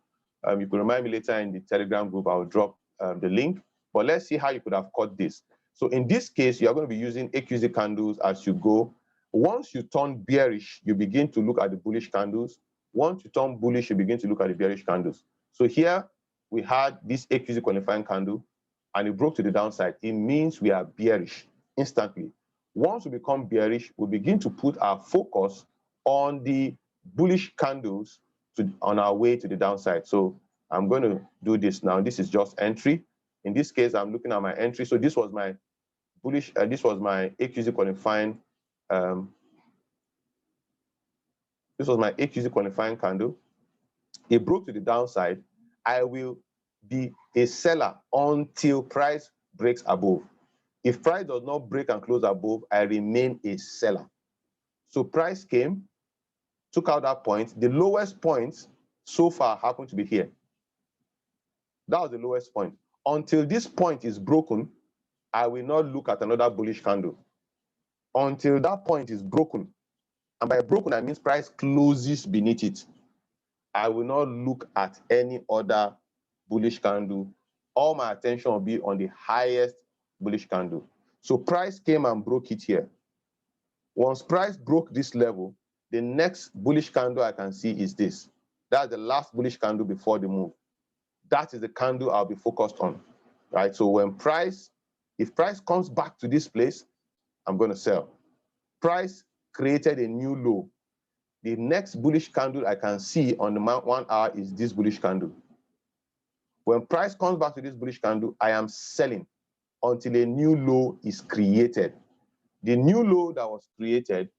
You can remind me later in the Telegram group. I'll drop the link. But let's see how you could have caught this. So in this case, you are going to be using AQZ candles as you go. Once you turn bearish, you begin to look at the bullish candles. Once you turn bullish, you begin to look at the bearish candles. So here we had this AQZ qualifying candle, and it broke to the downside. It means we are bearish instantly. Once we become bearish, we begin to put our focus on the bullish candles on our way to the downside. So I'm going to do this now. This is just entry. In this case, I'm looking at my entry. So this was my bullish, this was my AQZ qualifying. This was my AQZ qualifying candle. It broke to the downside. I will be a seller until price breaks above. If price does not break and close above, I remain a seller. So price came, took out that point. The lowest point so far happened to be here. That was the lowest point. Until this point is broken, I will not look at another bullish candle. Until that point is broken, and by broken, I mean price closes beneath it, I will not look at any other bullish candle. All my attention will be on the highest bullish candle. So price came and broke it here. Once price broke this level, the next bullish candle I can see is this. That's the last bullish candle before the move. That is the candle I'll be focused on, right? So when if price comes back to this place, I'm going to sell. Price created a new low. The next bullish candle I can see on the 1 hour is this bullish candle. When price comes back to this bullish candle, I am selling until a new low is created. The new low that was created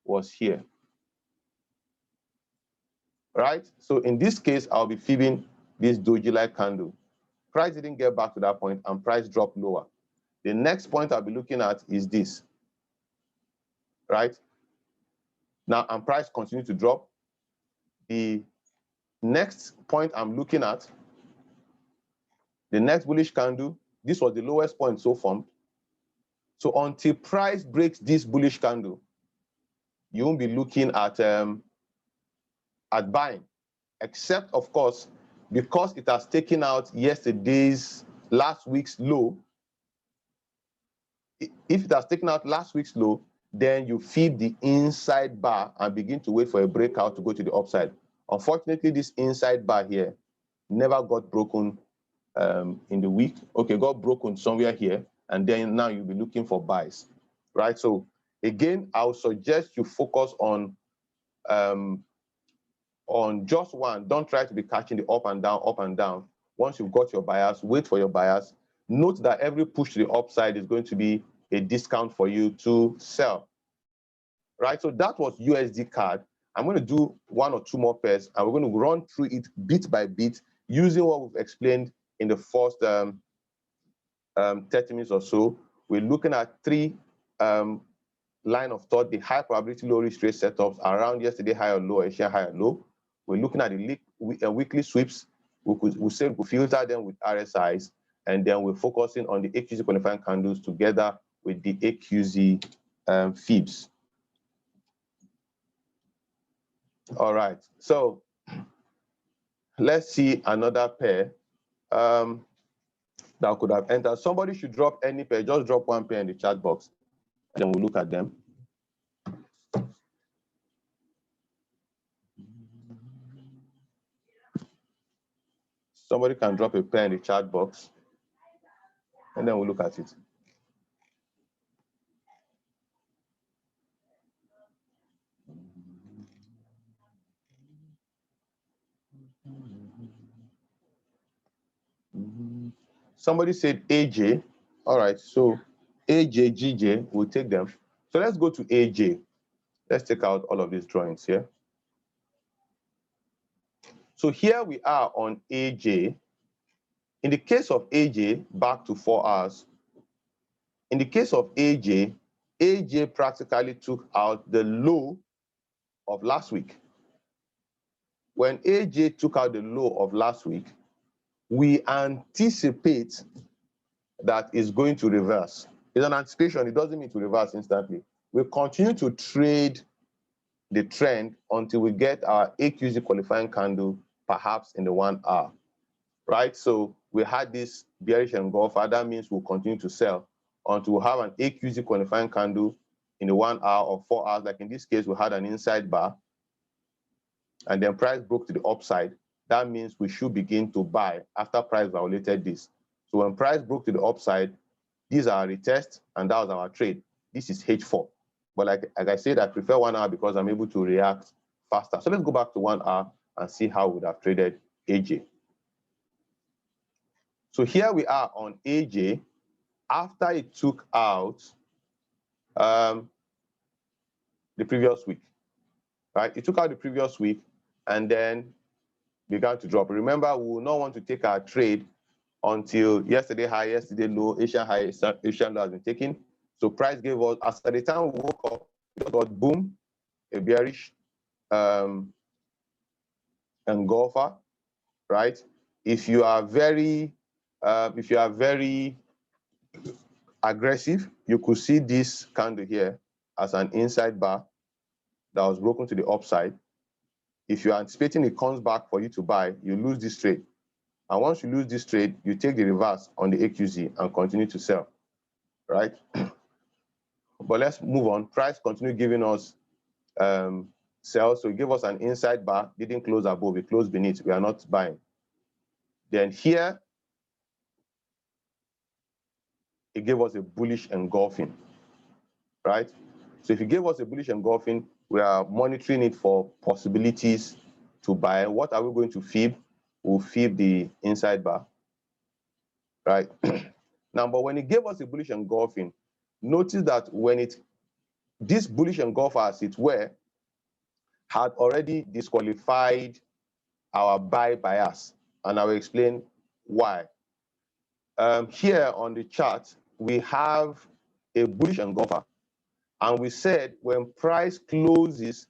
was here, right? So in this case, I'll be feeding this doji-like candle. Price didn't get back to that point and price dropped lower. The next point I'll be looking at is this, right? Now, and price continues to drop. The next point I'm looking at, the next bullish candle, this was the lowest point so formed. So until price breaks this bullish candle, you won't be looking at buying, except of course, because it has taken out last week's low. If it has taken out last week's low, then you feed the inside bar and begin to wait for a breakout to go to the upside. Unfortunately, this inside bar here never got broken in the week. Okay, got broken somewhere here, and then now you'll be looking for buys, right? So again, I would suggest you focus on just one. Don't try to be catching the up and down. Once you've got your buyers, wait for your buyers. Note that every push to the upside is going to be a discount for you to sell, right? So that was USD CAD. I'm going to do 1 or 2 more pairs, and we're going to run through it bit by bit using what we've explained in the first 30 minutes or so. We're looking at 3 line of thought, the high probability low risk trade setups around yesterday high or low, Asia high or low. We're looking at the weekly sweeps. We said we filter them with RSIs, and then we're focusing on the AQZ qualifying candles together with the AQZ fibs. All right, so let's see another pair that could have entered. Somebody should drop any pair, just drop 1 pair in the chat box, and then we'll look at them. Somebody can drop a pair in the chat box, and then we'll look at it. Somebody said AJ. All right, so AJ, GJ, we'll take them. So let's go to AJ. Let's take out all of these drawings here. So here we are on AJ. In the case of AJ, back to 4 hours. In the case of AJ, AJ practically took out the low of last week. When AJ took out the low of last week, we anticipate that it's going to reverse. It's an anticipation. It doesn't mean to reverse instantly. We continue to trade the trend until we get our AQZ qualifying candle, perhaps in the 1 hour, right? So we had this bearish engulfer. That means we'll continue to sell until we have an AQZ qualifying candle in the 1 hour or 4 hours. Like in this case, we had an inside bar, and then price broke to the upside. That means we should begin to buy after price violated this. So when price broke to the upside, these are retests, and that was our trade. This is H4. But like I said, I prefer 1 hour because I'm able to react faster. So let's go back to 1 hour and see how we would have traded AJ. So here we are on AJ after it took out the previous week. right? It took out the previous week and then began to drop. Remember, we will not want to take our trade until yesterday high, yesterday low, Asian high, Asian low has been taken. So price gave us, as at the time we woke up, it got boom, a bearish engulfer, right? If you are very aggressive, you could see this candle here as an inside bar that was broken to the upside. If you are anticipating it comes back for you to buy, you lose this trade. And once you lose this trade, you take the reverse on the AQZ and continue to sell, right? But let's move on. Price continued giving us sell. So it gave us an inside bar, didn't close above, it closed beneath. We are not buying. Then here, it gave us a bullish engulfing, right? So if it gave us a bullish engulfing, we are monitoring it for possibilities to buy. What are we going to fib? We'll fib the inside bar, right? Now, but when it gave us a bullish engulfing, notice that when this bullish engulfer, as it were, had already disqualified our buy bias, and I will explain why. Here on the chart, we have a bullish engulfer, and we said when price closes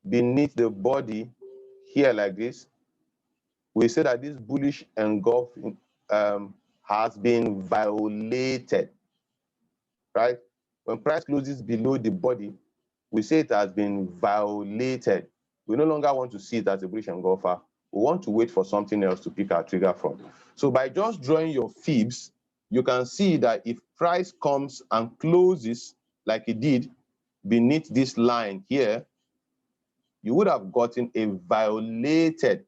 beneath the body here like this, we say that this bullish engulfing has been violated, right? When price closes below the body, we say it has been violated. We no longer want to see it as a bullish engulfer. We want to wait for something else to pick our trigger from. So by just drawing your fibs, you can see that if price comes and closes like it did beneath this line here, you would have gotten a violated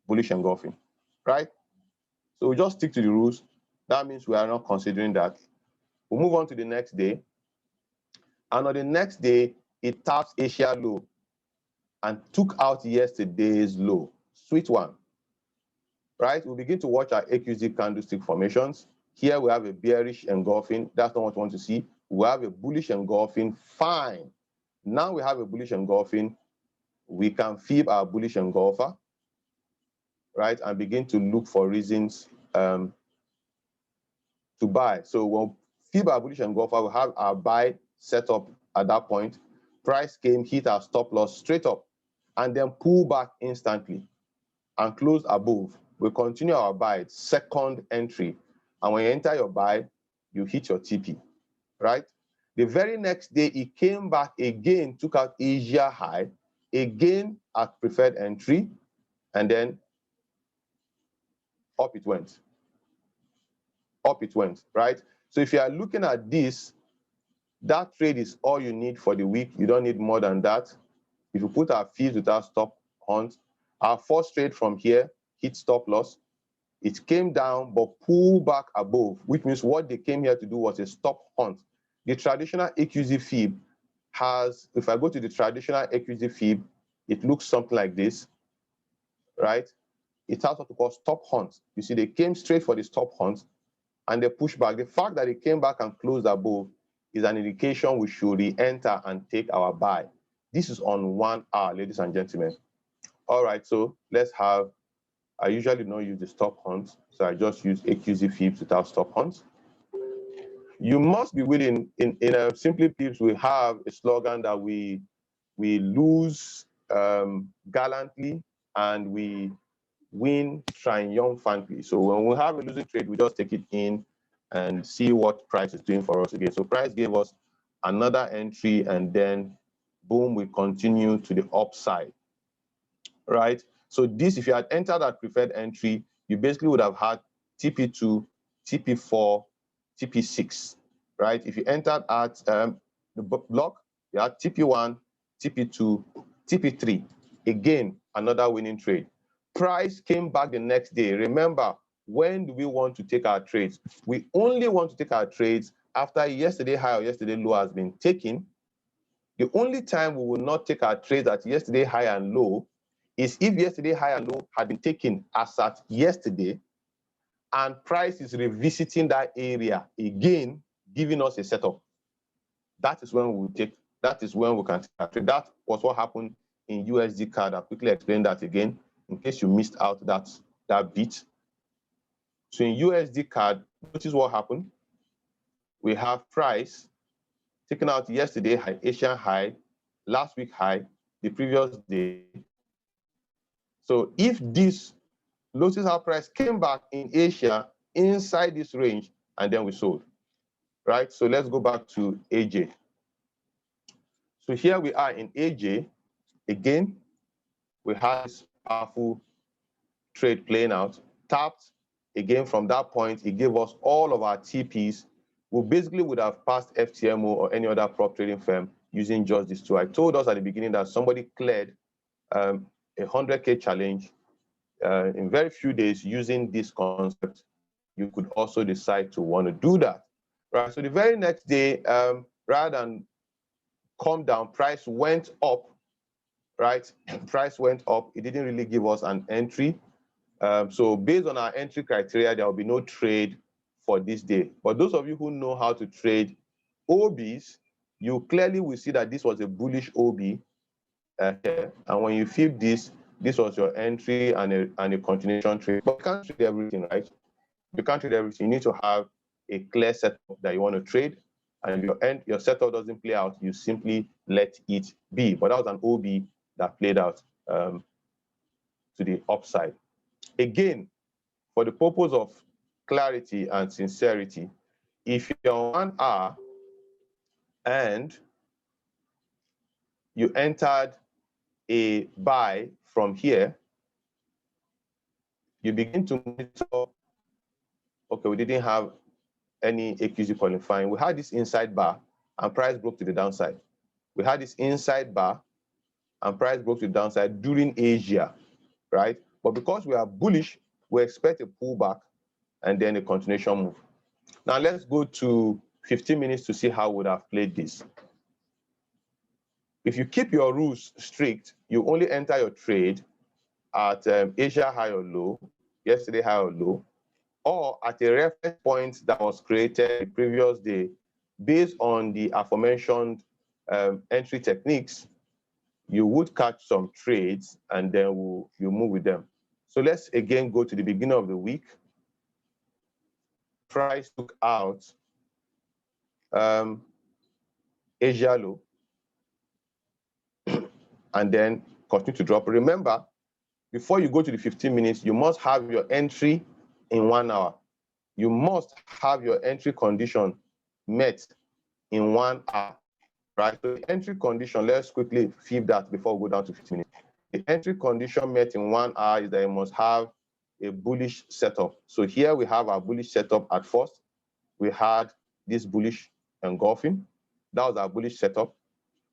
bullish engulfing, right? So we just stick to the rules. That means we are not considering that. We'll move on to the next day. And on the next day, it taps Asia low and took out yesterday's low. Sweet one, right? We'll begin to watch our AQZ candlestick formations. Here we have a bearish engulfing. That's not what we want to see. We have a bullish engulfing. Fine. Now we have a bullish engulfing. We can fib our bullish engulfer, right? And begin to look for reasons to buy. So we'll fib our bullish engulfer. We'll have our buy set up at that point. Price came, hit our stop loss straight up, and then pull back instantly and close above. We continue our buy, second entry. And when you enter your buy, you hit your TP, right? The very next day, it came back again, took out Asia high, again at preferred entry, and then up it went. Up it went, right? So if you are looking at this, that trade is all you need for the week. You don't need more than that. If you put our fees without stop hunt, our first trade from here hit stop loss. It came down but pulled back above, which means what they came here to do was a stop hunt. The traditional AQZ fib has, if I go to the traditional AQZ fib, it looks something like this, right? It has what we call stop hunt. You see, they came straight for the stop hunt and they pushed back. The fact that it came back and closed above is an indication we should re-enter and take our buy. This is on 1 hour, ladies and gentlemen. All right, so let's have, I usually don't use the stop hunt, so I just use AQZ fibs without stop hunt. You must be willing, in SimplyPips, we have a slogan that we lose gallantly and we win triumphantly. So when we have a losing trade, we just take it in and see what price is doing for us again. So price gave us another entry and then boom, we continue to the upside, right? So this, if you had entered that preferred entry, you basically would have had TP2, TP4, TP6, right? If you entered at the block, you had TP1, TP2, TP3. Again, another winning trade. Price came back the next day. Remember, when do we want to take our trades? We only want to take our trades after yesterday high or yesterday low has been taken. The only time we will not take our trades at yesterday high and low is if yesterday high and low had been taken as at yesterday and price is revisiting that area again, giving us a setup. That is when we will take that is when we can trade. That was what happened in USD CAD. I'll quickly explain that again in case you missed out that bit. So in USD CAD, notice what happened. We have price taken out yesterday high, Asian high, last week high, the previous day. So if this, notice how price came back in Asia inside this range, and then we sold, right? So let's go back to AJ. So here we are in AJ. Again, we had this powerful trade playing out, tapped again from that point. It gave us all of our TPs. We basically would have passed FTMO or any other prop trading firm using just these two. I told us at the beginning that somebody cleared a 100K challenge in very few days using this concept. You could also decide to want to do that, right? So the very next day, rather than come down, price went up, right? Price went up. It didn't really give us an entry. So based on our entry criteria, there will be no trade for this day. But those of you who know how to trade OBs, you clearly will see that this was a bullish OB. And when you flip this, this was your entry and a continuation trade. But you can't trade everything, right? You can't trade everything. You need to have a clear setup that you want to trade. And if your setup doesn't play out, you simply let it be. But that was an OB that played out to the upside. Again, for the purpose of clarity and sincerity, if you're on 1 hour and you entered a buy from here, you begin to monitor, okay, we didn't have any AQZ qualifying. We had this inside bar and price broke to the downside. We had this inside bar and price broke to the downside during Asia, right? But because we are bullish, we expect a pullback and then a continuation move. Now let's go to 15 minutes to see how we would have played this. If you keep your rules strict, you only enter your trade at Asia high or low, yesterday high or low, or at a reference point that was created the previous day based on the aforementioned entry techniques. You would catch some trades and then you move with them. So let's again go to the beginning of the week. Price took out Asia low and then continue to drop. Remember, before you go to the 15 minutes, you must have your entry in 1 hour. You must have your entry condition met in 1 hour, right? So the entry condition, let's quickly flip that before we go down to 15 minutes. The entry condition met in 1 hour is that you must have a bullish setup. So here we have our bullish setup at first. We had this bullish engulfing. That was our bullish setup.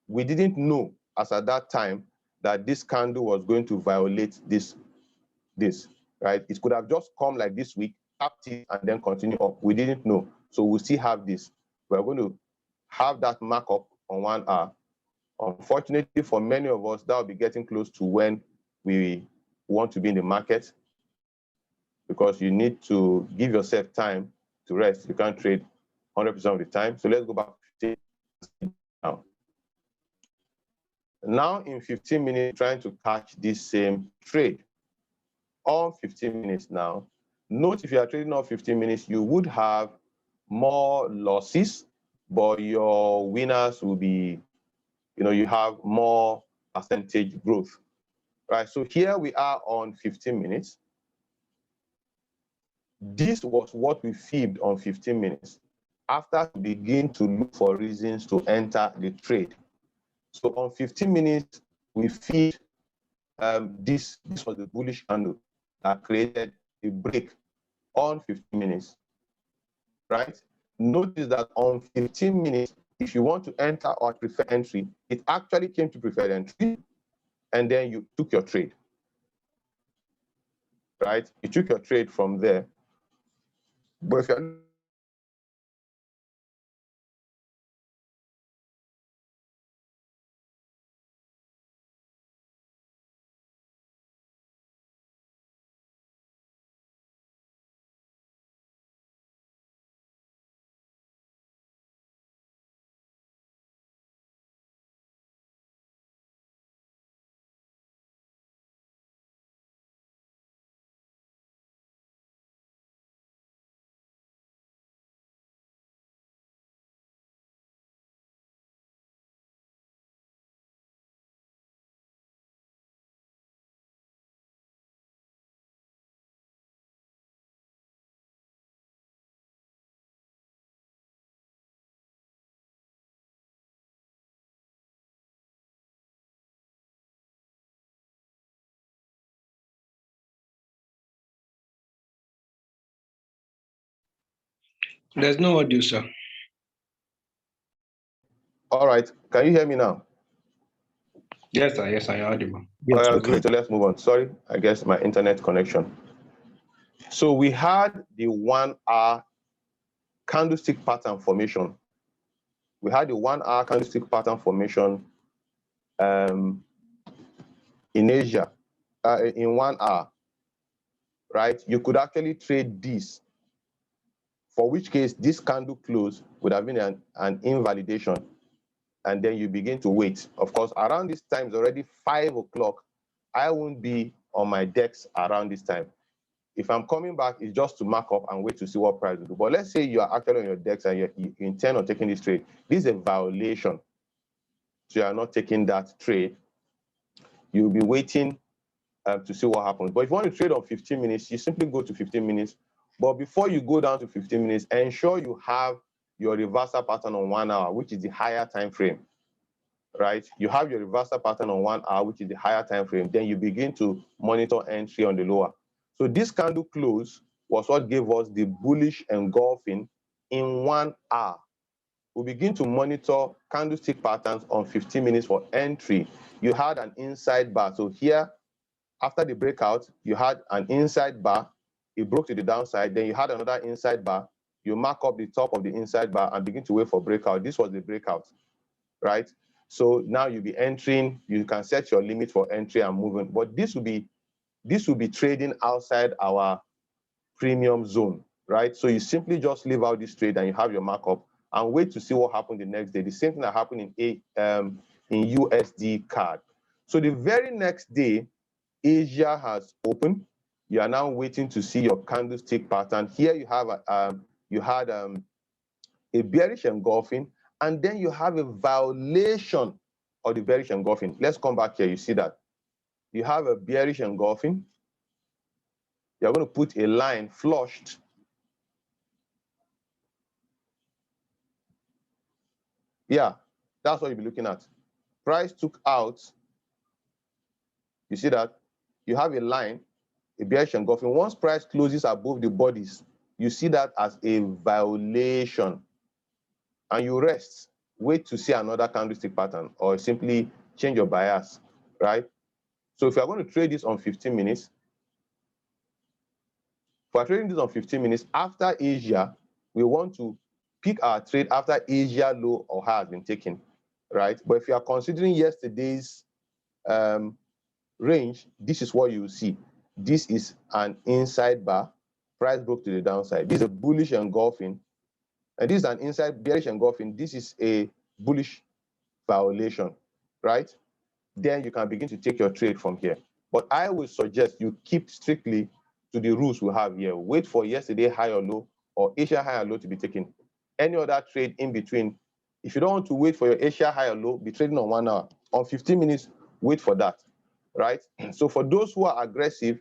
We didn't know as at that time that this candle was going to violate this, right? It could have just come like this week, tapped it, and then continue up. We didn't know. So we still have this. We're going to have that markup on 1 hour. Unfortunately, for many of us, that will be getting close to when we want to be in the market because you need to give yourself time to rest. You can't trade 100% of the time. So let's go back to now. Now in 15 minutes, trying to catch this same trade. On 15 minutes now, note if you are trading on 15 minutes, you would have more losses, but your winners will be, you have more percentage growth, right? So here we are on 15 minutes. This was what we fibbed on 15 minutes after we begin to look for reasons to enter the trade. So on 15 minutes, we feed this was the bullish candle that created a break on 15 minutes, right? Notice that on 15 minutes, if you want to enter or prefer entry, it actually came to preferred entry, and then you took your trade, right? You took your trade from there. But if you're There's no audio, sir. All right. Can you hear me now? Yes, sir. Yes, I am audible. All Yes, right, we great. can. So let's move on. Sorry, I guess my internet connection. So we had the 1 hour candlestick pattern formation. We had the 1 hour candlestick pattern formation in Asia in 1 hour, right? You could actually trade this, for which case this candle close would have been an invalidation, and then you begin to wait. Of course, around this time is already 5 o'clock. I won't be on my decks around this time. If I'm coming back, it's just to mark up and wait to see what price will do. But let's say you are actually on your decks and you intend on taking this trade. This is a violation. So you are not taking that trade. You'll be waiting to see what happens. But if you want to trade on 15 minutes, you simply go to 15 minutes. But before you go down to 15 minutes, ensure you have your reversal pattern on 1 hour, which is the higher time frame, right? You have your reversal pattern on 1 hour, which is the higher time frame. Then you begin to monitor entry on the lower. So this candle close was what gave us the bullish engulfing in 1 hour. We begin to monitor candlestick patterns on 15 minutes for entry. You had an inside bar. So here, after the breakout, you had an inside bar. It broke to the downside. Then you had another inside bar. You mark up the top of the inside bar and begin to wait for breakout. This was the breakout, right? So now you'll be entering. You can set your limit for entry and movement. But this will be trading outside our premium zone, right? So you simply just leave out this trade and you have your markup and wait to see what happened the next day. The same thing that happened in USD card. So the very next day, Asia has opened. You are now waiting to see your candlestick pattern. Here you have a bearish engulfing, and then you have a violation of the bearish engulfing. Let's come back here. You see that you have a bearish engulfing. You're going to put a line flushed. Yeah, that's what you'll be looking at. Price took out. You see that? You have a line, a bearish engulfing. Once price closes above the bodies, you see that as a violation. And you rest. Wait to see another candlestick pattern or simply change your bias, right? So if you're going to trade this on 15 minutes, if we're trading this on 15 minutes, after Asia, we want to pick our trade after Asia low or high has been taken, right? But if you are considering yesterday's range, this is what you see. This is an inside bar. Price broke to the downside. This is a bullish engulfing. And this is an inside bearish engulfing. This is a bullish violation, right? Then you can begin to take your trade from here. But I would suggest you keep strictly to the rules we have here. Wait for yesterday high or low or Asia high or low to be taken. Any other trade in between, if you don't want to wait for your Asia high or low, be trading on 1 hour. On 15 minutes, wait for that, right? So for those who are aggressive,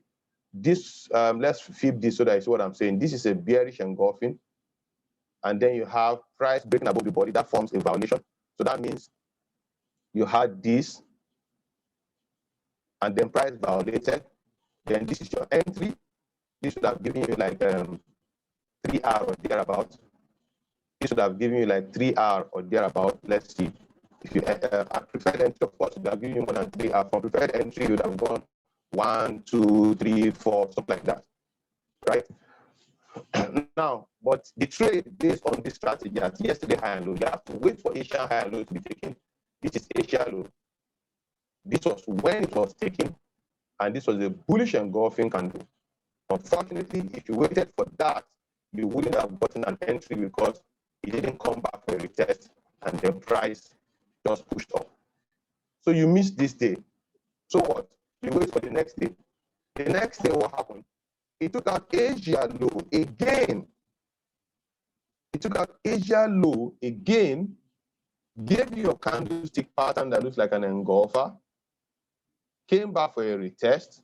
this let's flip this so that you see what I'm saying. This is a bearish engulfing, and then you have price breaking above the body. That forms a violation. So that means you had this, and then price violated. Then this is your entry. This would have given you like 3 hours or thereabout. This would have given you like 3 hours or thereabout. Let's see. If you preferred entry, of course, would have given you more than 3 hours. From preferred entry, you would have gone 1, 2, 3, 4, something like that, right? Now, but the trade based on this strategy at yesterday high and low, you have to wait for Asian high and low to be taken. This is Asia low. This was when it was taken, and this was a bullish engulfing candle. Unfortunately, if you waited for that, you wouldn't have gotten an entry because it didn't come back for a retest and the price just pushed up. So you missed this day. So what? You wait for the next day. The next day, what happened? It took out Asia low again. It took out Asia low again, gave you a candlestick pattern that looks like an engulfer, came back for a retest,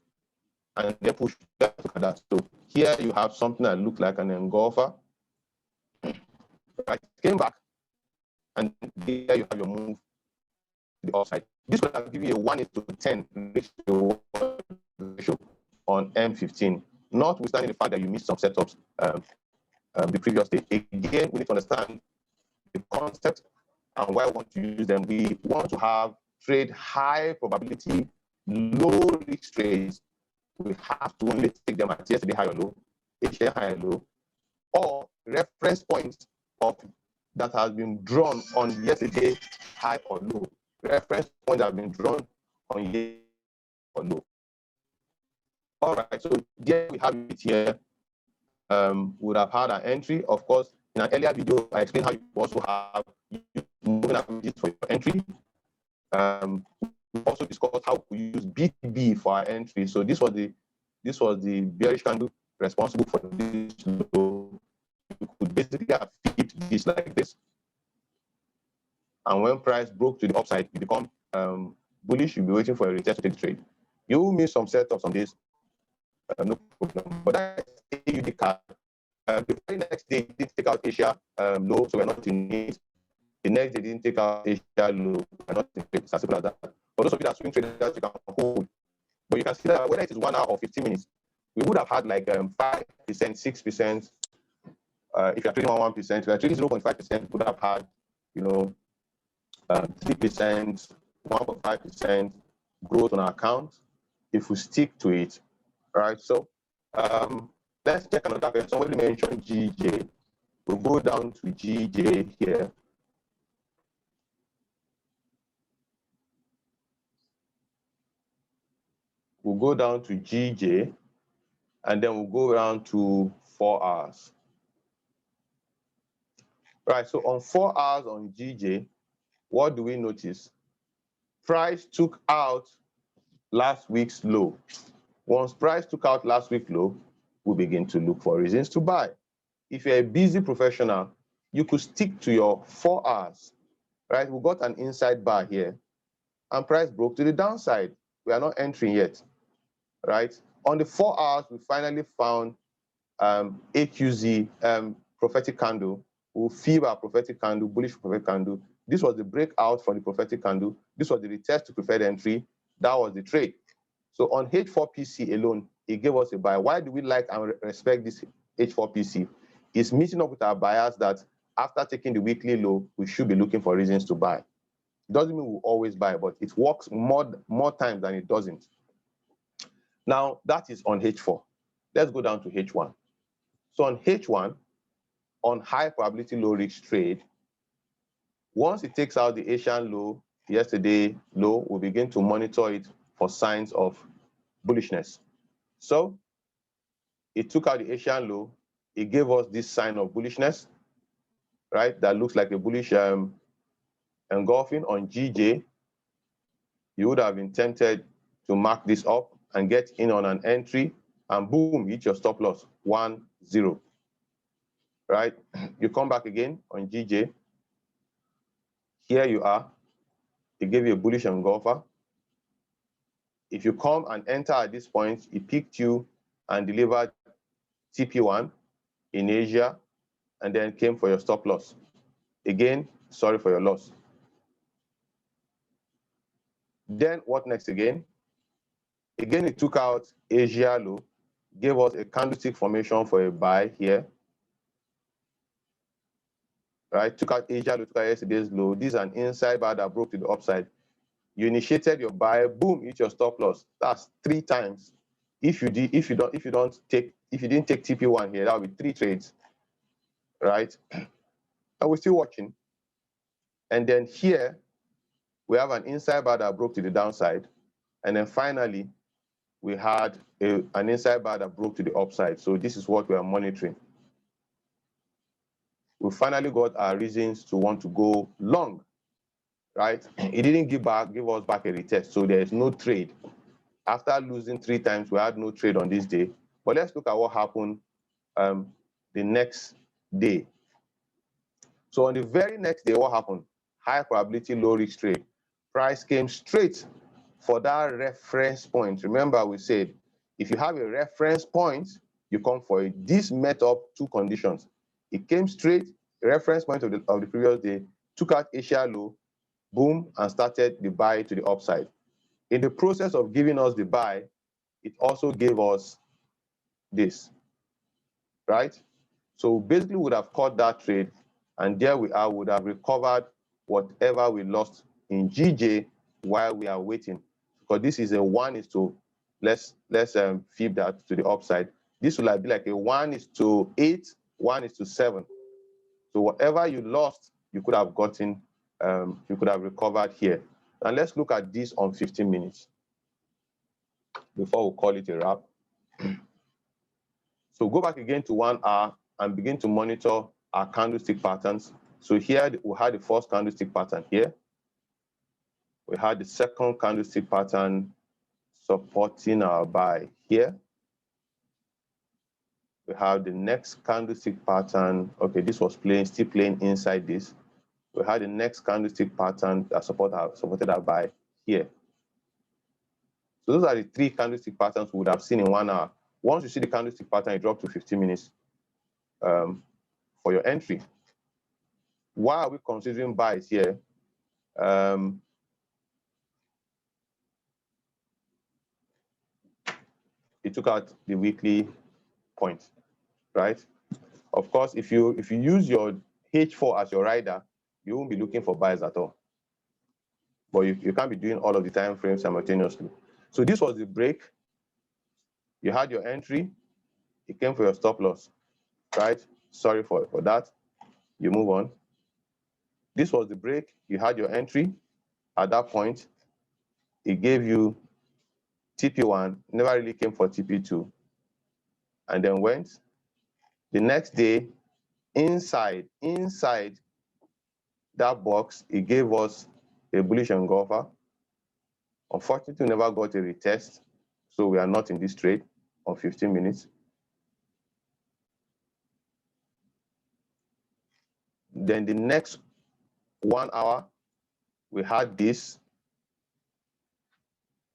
and then pushed back. Look at that. So here you have something that looks like an engulfer, right? Came back, and there you have your move to the upside. This would have given you a 1:10 ratio on M15, notwithstanding the fact that you missed some setups the previous day. Again, we need to understand the concept and why we want to use them. We want to trade high probability, low risk trades. We have to only take them at yesterday high or low, Asia high or low, or reference points that has been drawn on yesterday high or low. Reference points that have been drawn on yesterday or low. All right, so there we have it here. Would have had an entry. Of course, in an earlier video, I explained how you also have moving averages for your entry. We also discussed how we use BTB for our entry. So this was the bearish candle responsible for this low. You could basically have flipped this like this, and when price broke to the upside, you become bullish. You'll be waiting for a retest to take the trade. You will miss some setups on this, no problem. But that's AUD card. The very next day, it didn't take out Asia low, so we're not in it. The next day, didn't take out Asia low, we're not in it. It's as simple as that. For those of you that swing traders, you can hold. But you can see that whether it is 1 hour or 15 minutes, we would have had like 5%, 6%. If you're trading on 1%, if you're trading 0.5%, would have had, 3%, 1.5% growth on our account if we stick to it. All right, so let's check another question. Somebody mentioned GJ. We'll go down to GJ here. We'll go down to GJ, and then we'll go around to 4 hours. Right, so on 4 hours on GJ, what do we notice? Price took out last week's low. Once price took out last week's low, we begin to look for reasons to buy. If you're a busy professional, you could stick to your 4 hours, right? We got an inside bar here, and price broke to the downside. We are not entering yet, right? On the 4 hours, we finally found AQZ prophetic candle. We'll feel our prophetic candle, bullish prophetic candle. This was the breakout from the prophetic candle. This was the retest to preferred entry. That was the trade. So on H4PC alone, it gave us a buy. Why do we like and respect this H4PC? It's meeting up with our buyers that after taking the weekly low, we should be looking for reasons to buy. It doesn't mean we'll always buy, but it works more times than it doesn't. Now, that is on H4. Let's go down to H1. So on H1, on high probability low risk trade, once it takes out the Asian low, yesterday low, we begin to monitor it for signs of bullishness. So it took out the Asian low, it gave us this sign of bullishness, right? That looks like a bullish engulfing on GJ. You would have been tempted to mark this up and get in on an entry, and boom, hit your stop loss, 1-0. Right? You come back again on GJ. Here you are. It gave you a bullish engulfer. If you come and enter at this point, it picked you and delivered TP1 in Asia, and then came for your stop loss. Again, sorry for your loss. Then what next again? Again, it took out Asia low, gave us a candlestick formation for a buy here. Right, took out Asia low, took out yesterday's low. This is an inside bar that broke to the upside. You initiated your buy, boom, hit your stop loss. That's 3 times. If you didn't take TP1 here, that would be 3 trades, right? And we're still watching. And then here we have an inside bar that broke to the downside, and then finally we had an inside bar that broke to the upside. So this is what we are monitoring. We finally got our reasons to want to go long, right? It didn't give us back a retest, so there is no trade. After losing 3 times, we had no trade on this day. But let's look at what happened the next day. So on the very next day, what happened? High probability, low risk trade. Price came straight for that reference point. Remember, we said, if you have a reference point, you come for it. This met up 2 conditions. It came straight, reference point of the previous day, took out Asia low, boom, and started the buy to the upside. In the process of giving us the buy, it also gave us this, right? So basically, we would have caught that trade, and there we are, would have recovered whatever we lost in GJ while we are waiting. Because this is a 1:, let's flip that to the upside. This will be like a 1:8, 1:7. So whatever you lost, you could have gotten, you could have recovered here. And let's look at this on 15 minutes before we call it a wrap. So go back again to 1 hour and begin to monitor our candlestick patterns. So here we had the first candlestick pattern here. We had the second candlestick pattern supporting our buy here. We have the next candlestick pattern. Okay, this was still playing inside this. We had the next candlestick pattern that supported our buy here. So those are the 3 candlestick patterns we would have seen in 1 hour. Once you see the candlestick pattern, you drop to 15 minutes for your entry. Why are we considering buys here? It took out the weekly point, right? Of course, if you use your H4 as your rider, you won't be looking for buys at all. But you can't be doing all of the time frames simultaneously. So this was the break. You had your entry. It came for your stop loss, right? Sorry for that. You move on. This was the break. You had your entry. At that point, it gave you TP1, never really came for TP2, and then went. The next day, inside that box, it gave us a bullish engulfer. Unfortunately, we never got a retest, so we are not in this trade on 15 minutes. Then the next 1 hour, we had this,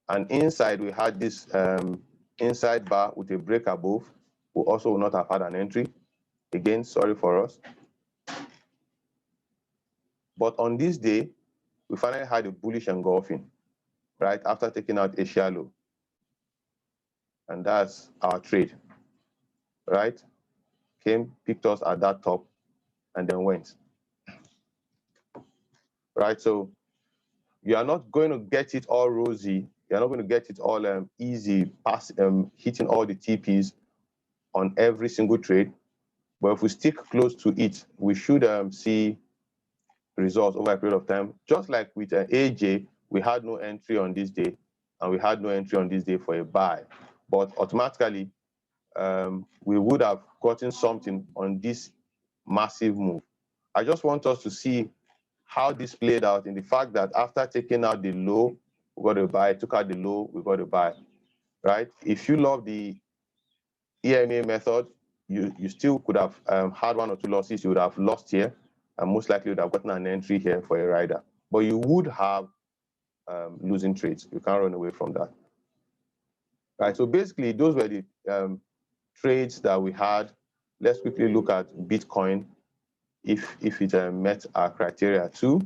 and inside we had this inside bar with a break above. We also will not have had an entry. Again, sorry for us. But on this day, we finally had a bullish engulfing, right, after taking out a shallow. And that's our trade, right? Came, picked us at that top, and then went. Right, so you are not going to get it all rosy. You're not going to get it all easy, hitting all the TPs on every single trade. But if we stick close to it, we should see results over a period of time. Just like with AJ, we had no entry on this day, and we had no entry on this day for a buy. But automatically, we would have gotten something on this massive move. I just want us to see how this played out in the fact that after taking out the low, we got a buy, took out the low, we got a buy, right? If you love the EMA method, you still could have had 1 or 2 losses. You would have lost here, and most likely would have gotten an entry here for a rider. But you would have losing trades. You can't run away from that. Right, so basically, those were the trades that we had. Let's quickly look at Bitcoin, if it met our criteria too.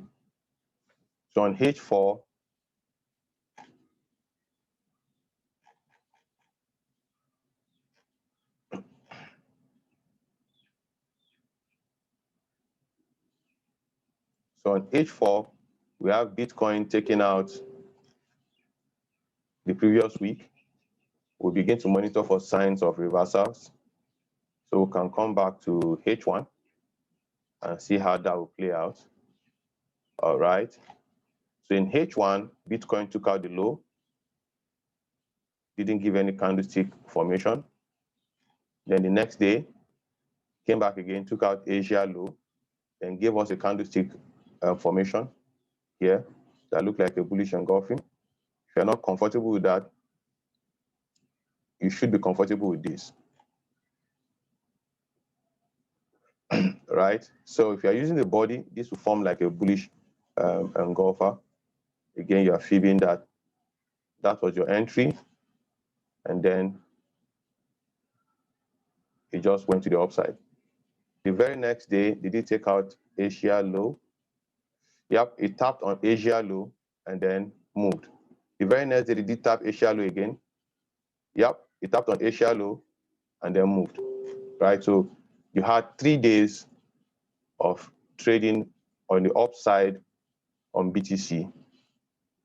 So on H4, we have Bitcoin taking out the previous week. We'll begin to monitor for signs of reversals. So we can come back to H1 and see how that will play out. All right. So in H1, Bitcoin took out the low, didn't give any candlestick formation. Then the next day, came back again, took out Asia low, then gave us a candlestick formation here that looked like a bullish engulfing. If you're not comfortable with that, you should be comfortable with this. Right? So if you're using the body, this will form like a bullish engulfer. Again, you are fibbing that was your entry, and then it just went to the upside. The very next day, did it take out Asia low? Yep, it tapped on Asia low and then moved. The very next day, did it tap Asia low again? Yep, it tapped on Asia low and then moved. Right, so you had 3 days of trading on the upside on BTC,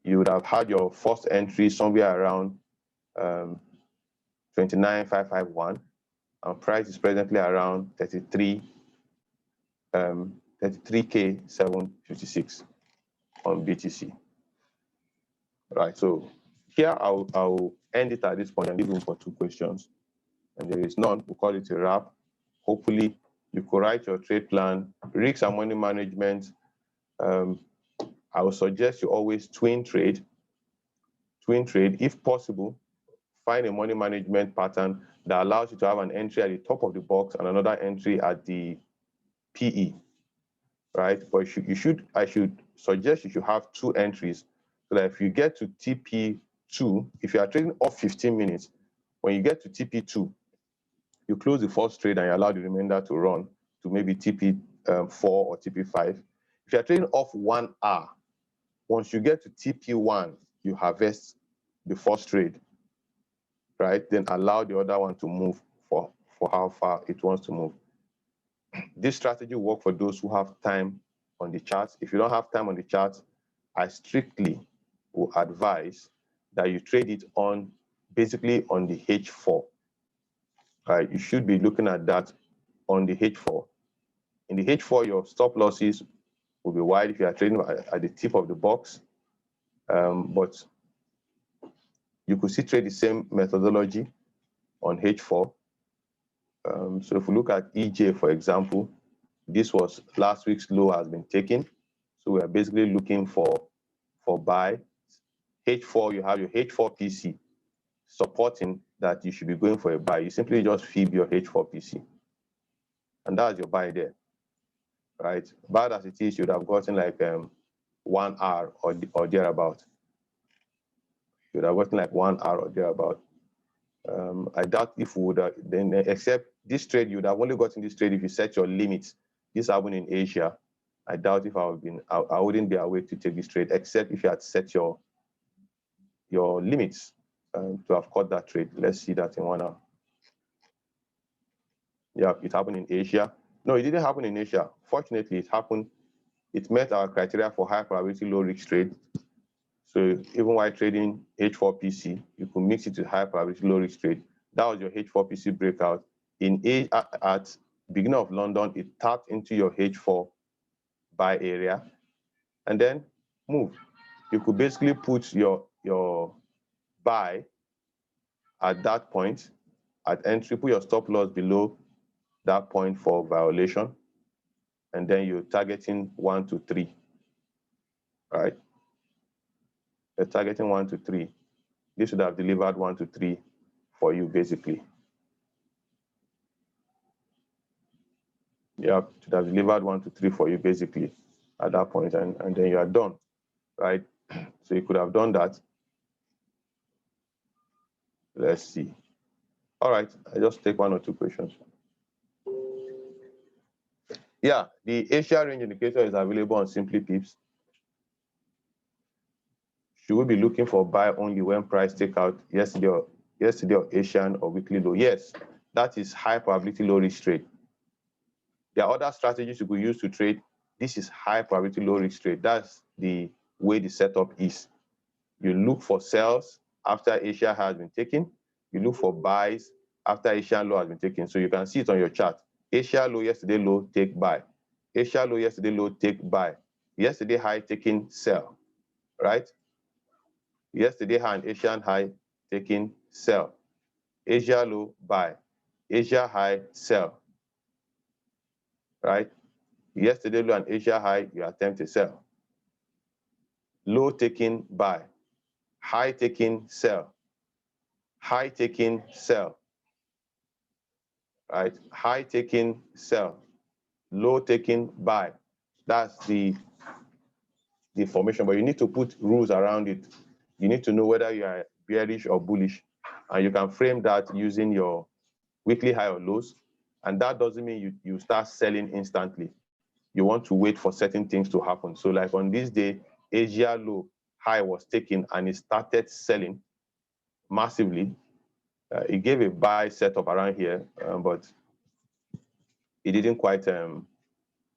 you would have had your first entry somewhere around 29,551, and price is presently around 33K756 on BTC. Right, so here I'll end it at this point and leave room for 2 questions. And there is none, we'll call it a wrap. Hopefully, you could write your trade plan, risks and money management. I would suggest you always twin trade. Twin trade, if possible, find a money management pattern that allows you to have an entry at the top of the box and another entry at the PE, right? But I should suggest you should have 2 entries so that if you get to TP2, if you are trading off 15 minutes, when you get to TP2, you close the first trade and you allow the remainder to run to maybe TP4 or TP5. If you are trading off 1 hour, once you get to TP1, you harvest the first trade, right? Then allow the other one to move for how far it wants to move. This strategy will work for those who have time on the charts. If you don't have time on the charts, I strictly will advise that you trade it on basically on the H4. Right, you should be looking at that on the H4. In the H4, your stop losses will be wide if you are trading at the tip of the box, but you could still trade the same methodology on H4. So if we look at EJ, for example, this was last week's low has been taken. So we are basically looking for buy. H4, you have your H4 PC supporting that you should be going for a buy. You simply just fib your H4 PC. And that's your buy there, right? Bad as it is, you would have gotten like 1 hour or thereabout. You would have gotten like 1 hour or thereabout. I doubt if we would have, then except this trade, you would have only gotten this trade if you set your limits. This happened in Asia. I doubt if I wouldn't be awake to take this trade, except if you had set your limits to have caught that trade. Let's see that in 1 hour. Yeah, it happened in Asia. No, it didn't happen in Asia. Fortunately, it met our criteria for high probability, low risk trade. So even while trading H4PC, you could mix it with high probability, low risk trade. That was your H4PC breakout. At beginning of London, it tapped into your H4 buy area and then move. You could basically put your buy at that point at entry, put your stop loss below that point for violation, and then you're targeting 1 to 3, right? You're targeting 1 to 3. This should have delivered 1 to 3 for you, basically. Yeah, should have delivered 1 to 3 for you, basically, at that point, and then you are done, right? So you could have done that. Let's see. All right, I just take 1 or 2 questions. Yeah, the Asia range indicator is available on SimplyPips. Should we be looking for buy only when price take out yesterday or Asian or weekly low? Yes, that is high probability low risk trade. There are other strategies you could use to trade. This is high probability low risk trade. That's the way the setup is. You look for sells after Asia has been taken. You look for buys after Asian low has been taken. So you can see it on your chart. Asia low, yesterday low, take buy. Asia low, yesterday low, take buy. Yesterday high, taking sell, right? Yesterday high and Asian high, taking sell. Asia low, buy. Asia high, sell, right? Yesterday low and Asia high, you attempt to sell. Low taking, buy. High taking, sell. High taking, sell, right? High taking, sell. Low taking, buy. That's the formation, but you need to put rules around it. You need to know whether you are bearish or bullish, and you can frame that using your weekly high or lows. And that doesn't mean you start selling instantly. You want to wait for certain things to happen. So like on this day, Asia low high was taken and it started selling massively. It gave a buy setup around here, but it didn't quite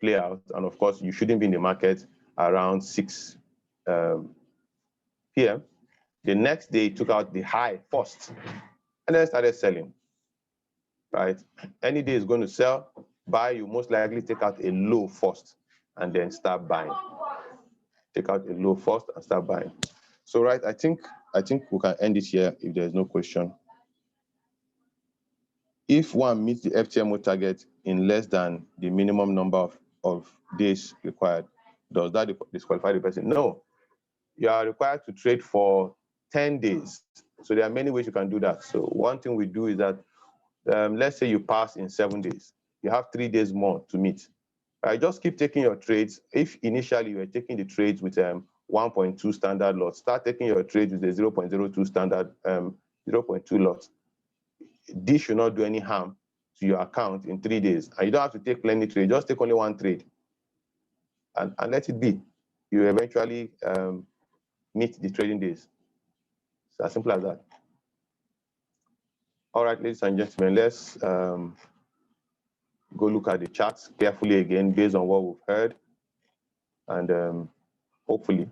play out. And of course, you shouldn't be in the market around 6 p.m. The next day, it took out the high first and then started selling, right? Any day is going to sell, buy, you most likely take out a low first and then start buying. Take out a low first and start buying. So, right, I think we can end it here if there's no question. If one meets the FTMO target in less than the minimum number of days required, does that disqualify the person? No. You are required to trade for 10 days. So there are many ways you can do that. So one thing we do is that, let's say you pass in 7 days. You have 3 days more to meet. Just keep taking your trades. If initially you were taking the trades with 1.2 standard lots, start taking your trades with a 0.02 standard, 0.2 lots. This should not do any harm to your account in 3 days. And you don't have to take plenty trades, just take only one trade and let it be. You eventually meet the trading days. It's as simple as that. All right, ladies and gentlemen, let's go look at the charts carefully again based on what we've heard. And hopefully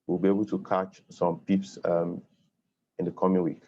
we'll be able to catch some pips in the coming week.